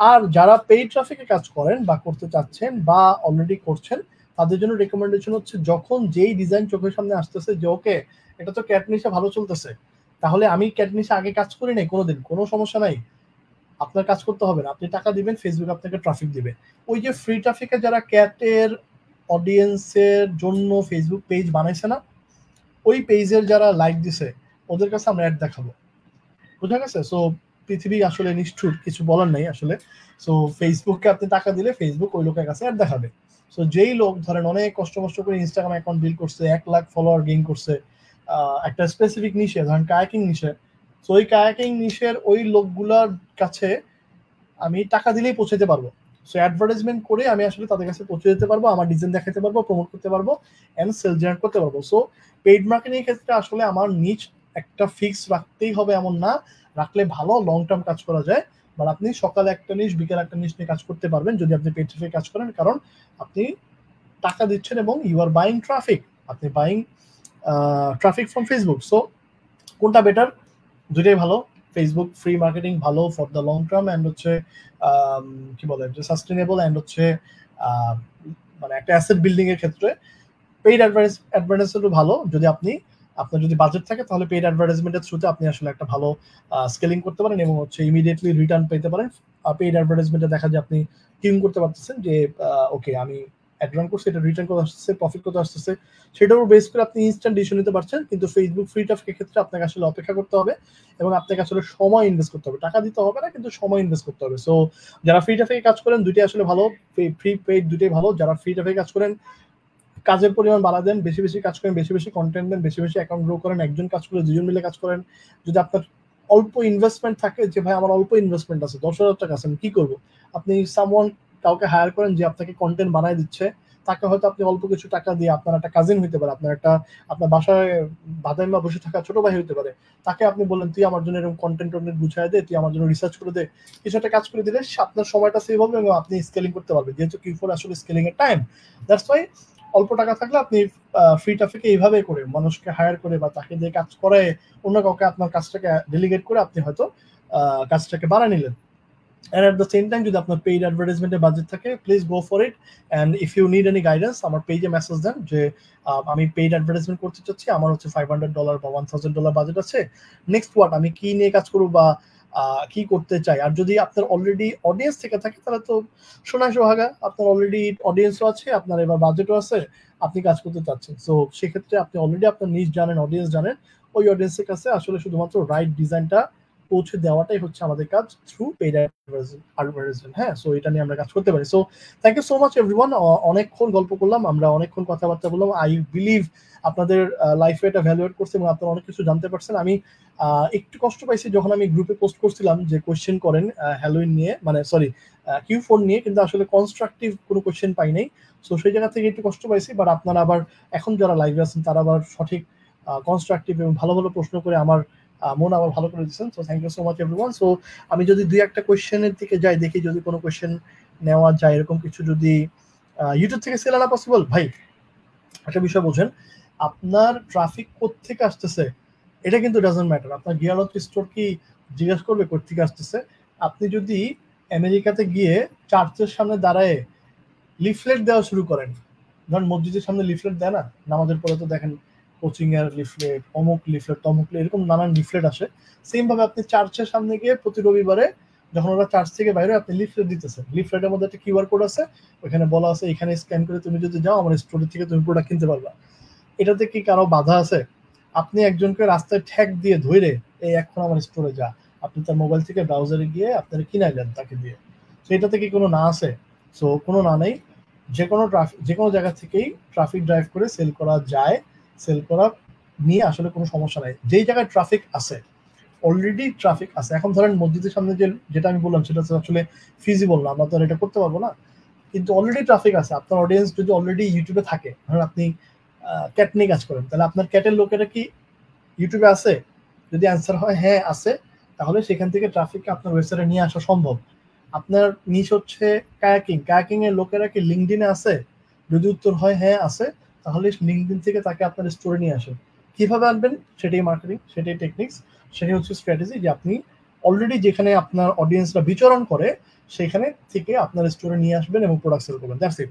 আর যারা পেইড ট্রাফিকে কাজ করেন বা করতে চাচ্ছেন বা অলরেডি করছেন, তাদের জন্য রেকমেন্ডেশন হচ্ছে যখন যেই ডিজাইন চোখের সামনে আসতেছে যে ওকে এটা তো ক্যাট নিশে ভালো চলতেছে, তাহলে আমি ক্যাট নিশে আগে কাজ করি নাই কোনোদিন, কোনো সমস্যা নাই, আপনার কাজ করতে হবে না, আপনি টাকা দিবেন, ফেসবুক আপনাকে ট্রাফিক দিবে। ওই যে ফ্রি ট্রাফিকে যারা ক্যাটের অডিয়েন্সের জন্য ফেসবুক পেজ বানাইছে না, ওই পেজের যারা লাইক দিছে ওদের কাছে আমরা অ্যাড দেখাবো। বুঝা গেছে? সো পৃথিবী আসলে নিষ্ঠুর, কিছু বলার নাই আসলে। সো ফেসবুককে আপনি টাকা দিলে ফেসবুক ওই লোকের কাছে অ্যাড দেখাবে। সো যেই লোক ধরেন অনেক কষ্ট করে ইনস্টাগ্রাম অ্যাকাউন্ট বিল্ড করছে, 1 লাখ ফলোয়ার গেইন করছে একটা স্পেসিফিক নিশে, ধরেন কায়াকিং নিশে, সো ওই কায়াকিং নিশের ওই লোকগুলার কাছে আমি টাকা দিলেই পৌঁছাতে পারবো। সো অ্যাডভার্টাইজমেন্ট করে আমি আসলে তাদের কাছে পৌঁছে যেতে পারবো, আমার ডিজাইন দেখাতে পারবো, প্রমোট করতে পারবো, এন্ড সেল জেনারেট করতে পারবো। সো পেইড মার্কেটিং এর ক্ষেত্রে আসলে আমার নিচ একটা ফিক্স রাখতেই হবে এমন না, রাখলে ভালো লং টার্ম কাজ করা যায়। বাট আপনি সকালে একটা নিশ, বিকেল একটা নিশ নিয়ে কাজ করতে পারবেন যদি আপনি পেইড ট্রাফিক কাজ করেন, কারণ আপনি টাকা দিচ্ছেন এবং ইউ আর বাইং ট্রাফিক, আপনি buying traffic from Facebook. So কোনটা বেটার? দুটাই ভালো। ফেসবুক ফ্রি মার্কেটিং ভালো for the long term, and হচ্ছে কি বলে যে সাস্টেনেবল, অ্যান্ড হচ্ছে মানে একটা অ্যাসেট বিল্ডিং এর ক্ষেত্রে পেইড অ্যাডভার্টাইজমেন্টও ভালো। যদি আপনার যদি বাজেট থাকে তাহলে পেইড অ্যাডভার্টাইজমেন্টের থ্রুতে আপনি আসলে একটা ভালো স্কেলিং করতে পারেন এবং হচ্ছে ইমিডিয়েটলি রিটার্ন পেতে পারেন। পেইড অ্যাডভার্টাইজমেন্টে দেখা যায় আপনি টিম করতে পারতেছেন যে ওকে আমি অ্যাড রান করছে, এটা রিটার্ন কত আসতেছে, প্রফিট কত আসতেছে, সেটার উপর বেস করে আপনি ইনস্ট্যান্ট ডিসিশন নিতে পারছেন। কিন্তু ফেসবুক ফ্রি ট্রাফিকের ক্ষেত্রে আপনাকে আসলে অপেক্ষা করতে হবে এবং আপনাকে আসলে সময় ইনভেস্ট করতে হবে। টাকা দিতে হবে না, কিন্তু সময় ইনভেস্ট করতে হবে। সো যারা ফ্রি ট্রাফিকে কাজ করেন দুইটাই আসলে ভালো, ফ্রি পেইড দুইটাই ভালো। যারা ফ্রি ট্রাফিকে কাজ করেন কাজের পরিমাণ বাড়া দেন, বেশি বেশি কাজ করেন, বেশি বেশি কন্টেন্ট দেন, বেশি বেশি অ্যাকাউন্ট গ্রো করেন, একজন কাজ করে দুজন মিলে কাজ করেন। যদি আপনার অল্প ইনভেস্টমেন্ট থাকে, যে ভাই আমার অল্প ইনভেস্টমেন্ট আছে, 10,000 টাকা আছে, আমি কি করবো, আপনি সামওয়ান কাউকে হায়ার করেন যে আপনাকে কন্টেন্ট বানায় দিচ্ছে, তাকে হয়তো আপনি অল্প কিছু টাকা দিয়ে, আপনার একটা কাজিন হইতে পারে, আপনার বাসায় বাদাইমা বসে থাকা ছোট ভাই হইতে পারে, তাকে আপনি বললেন তুই আমার জন্য এরকম কন্টেন্ট গুছায় দে, তুই আমার জন্য রিসার্চ করে দে, কিছু একটা কাজ করে দিলে আপনার সময়টা সেভ হবে এবং আপনি স্কেলিং করতে পারবেন, যেহেতু Q4 আসলে স্কেলিং এর টাইম। দ্যাটস ওয়াই অল্প টাকা থাকলে আপনি ফ্রি ট্রাফিকে এইভাবে করে মানুষকে হায়ার করে বা তাকে দিয়ে কাজ করে অন্য কাউকে আপনার কাজটাকে ডেলিগেট করে আপনি হয়তো কাজটাকে বাড়ায় নিলেন। And at the same time যদি আপনার পেইড অ্যাডভার্টাইজমেন্টের বাজেট থাকে, please go for it. And if you need any guidance, আমার পেজে মেসেজ দেন যে আমি পেইড অ্যাডভার্টাইজমেন্ট করতে চাচ্ছি, আমার হচ্ছে $500 বা $1,000 বাজেট আছে, নেক্সট ওয়াট আমি কি নিয়ে কাজ করবো বা কি করতে চাই। আর যদি আপনার অলরেডি অডিয়েন্স থেকে থাকে তাহলে তো সোনায় সোহাগা, আপনার অলরেডি অডিয়েন্সও আছে, আপনার এবার বাজেটও আছে, আপনি কাজ করতে চাচ্ছেন। সো সেক্ষেত্রে আপনি অলরেডি আপনার নিজ জানেন, অডিয়েন্স জানেন, ওই অডিয়েন্সের কাছে আসলে শুধুমাত্র রাইট ডিজাইনটা পৌঁছে দেওয়াটাই হচ্ছে আমাদের কাজ থ্রু পেইড অ্যাডভার্টাইজমেন্ট। হ্যাঁ, সো এটা নিয়ে আমরা কাজ করতে পারি। So thank you so much everyone. অনেকক্ষণ গল্প করলাম আমরা, অনেকক্ষণ কথাবার্তা বললাম। আই বিলিভ আপনাদের লাইফে এটা ভ্যালুয়েট করছে এবং আপনারা অনেক কিছু জানতে পারছেন। আমি একটু কষ্ট পাইছি যখন আমি গ্রুপে পোস্ট করছিলাম যে কোয়েশ্চেন করেন হ্যালোইন নিয়ে, মানে সরি Q4 নিয়ে, কিন্তু আসলে কনস্ট্রাকটিভ কোনো কোয়েশ্চেন পাই নাই। সো সেই জায়গা থেকে একটু কষ্ট পাইছি, বাট আপনারা আবার এখন যারা লাইভে আছেন তারা আবার সঠিক কনস্ট্রাকটিভ এবং ভালো ভালো প্রশ্ন করে আমার মন আবার ভালো করে দিচ্ছেন। So thank you so much everyone. So আমি যদি দুই একটা কোয়েশ্চেনের দিকে যাই, দেখি যদি কোনো কোয়েশ্চেন নেওয়া যায়, এরকম কিছু যদি ইউটিউব থেকে সেল আনা পসিবল। ভাই একটা বিষয় বোঝেন, আপনার ট্রাফিক কোত্থেকে আসতেছে এটা কিন্তু ডাজন্ট ম্যাটার। আপনার গিয়ারলক স্টোর কি জিজ্ঞেস করবে কোত্থেকে আসতেছে? আপনি যদি আমেরিকাতে গিয়ে চার্চের সামনে দাঁড়ায় লিফলেট দেওয়া শুরু করেন, ধরেন মসজিদের সামনে লিফলেট দেয় না, নামাজের পরে তো দেখেন কোচিং এর লিফলেট, অমুক লিফলেট, তমুক এরকম নানান লিফলেট আসে। সেম ভাবে আপনি চার্চের সামনে গিয়ে প্রতি রবিবারে যখন ওরা চার্চ থেকে বাইরে, আপনি লিফলেট দিতেছেন, লিফলেটের মধ্যে একটা কিউআর কোড আছে, ওখানে বলা আছে এখানে স্ক্যান করে তুমি যদি যাও আমার স্টোর থেকে তুমি প্রোডাক্ট কিনতে পারবা। এটাতে কি কারো বাধা আছে? আপনি একজনকে রাস্তায় ঠ্যাক দিয়ে ধরে এই এখন আমার স্টোরে যা, আপনি তার মোবাইল থেকে ব্রাউজারে গিয়ে আপনারা কিনাইলেন তাকে দিয়ে, তো এটাতে কি কোনো না আছে? সো কোনো না নেই। যে কোনো জায়গা থেকেই ট্রাফিক ড্রাইভ করে সেল করা যায়, সেল করা নিয়ে আসলে কোনো সমস্যা নাই। যেই জায়গায় ট্রাফিক আছে, অলরেডি ট্রাফিক আছে, এখন ধরেন মসজিদের সামনে যেটা আমি বললাম সেটা আসলে ফিজিবল না, আমরা তো আর এটা করতে পারবো না, কিন্তু অলরেডি ট্রাফিক আছে। আপনার অডিয়েন্স যদি অলরেডি ইউটিউবে থাকে, ধরেন আপনি ক্যাট নিয়ে কাজ করেন, তাহলে আপনার ক্যাটের লোকেরা কি ইউটিউবে আছে? যদি অ্যান্সার হয় হ্যাঁ আছে, তাহলে সেখান থেকে ট্রাফিককে আপনার ওয়েবসাইটে নিয়ে আসা সম্ভব। আপনার নিশ হচ্ছে কায়াকিং, কায়াকিং এর লোকেরা কি লিঙ্কডিনে আছে? যদি উত্তর হয় হ্যাঁ আছে, তাহলে লিঙ্কডিন থেকে তাকে আপনার স্টোরে নিয়ে আসেন। কিভাবে আনবেন? সেটাই মার্কেটিং, সেটাই টেকনিক্স, সেটাই হচ্ছে স্ট্র্যাটেজি, যে আপনি অলরেডি যেখানে আপনার অডিয়েন্সরা বিচরণ করে সেখানে থেকে আপনার স্টোরে নিয়ে আসবেন এবং প্রোডাক্ট সেল করবেন। That's it.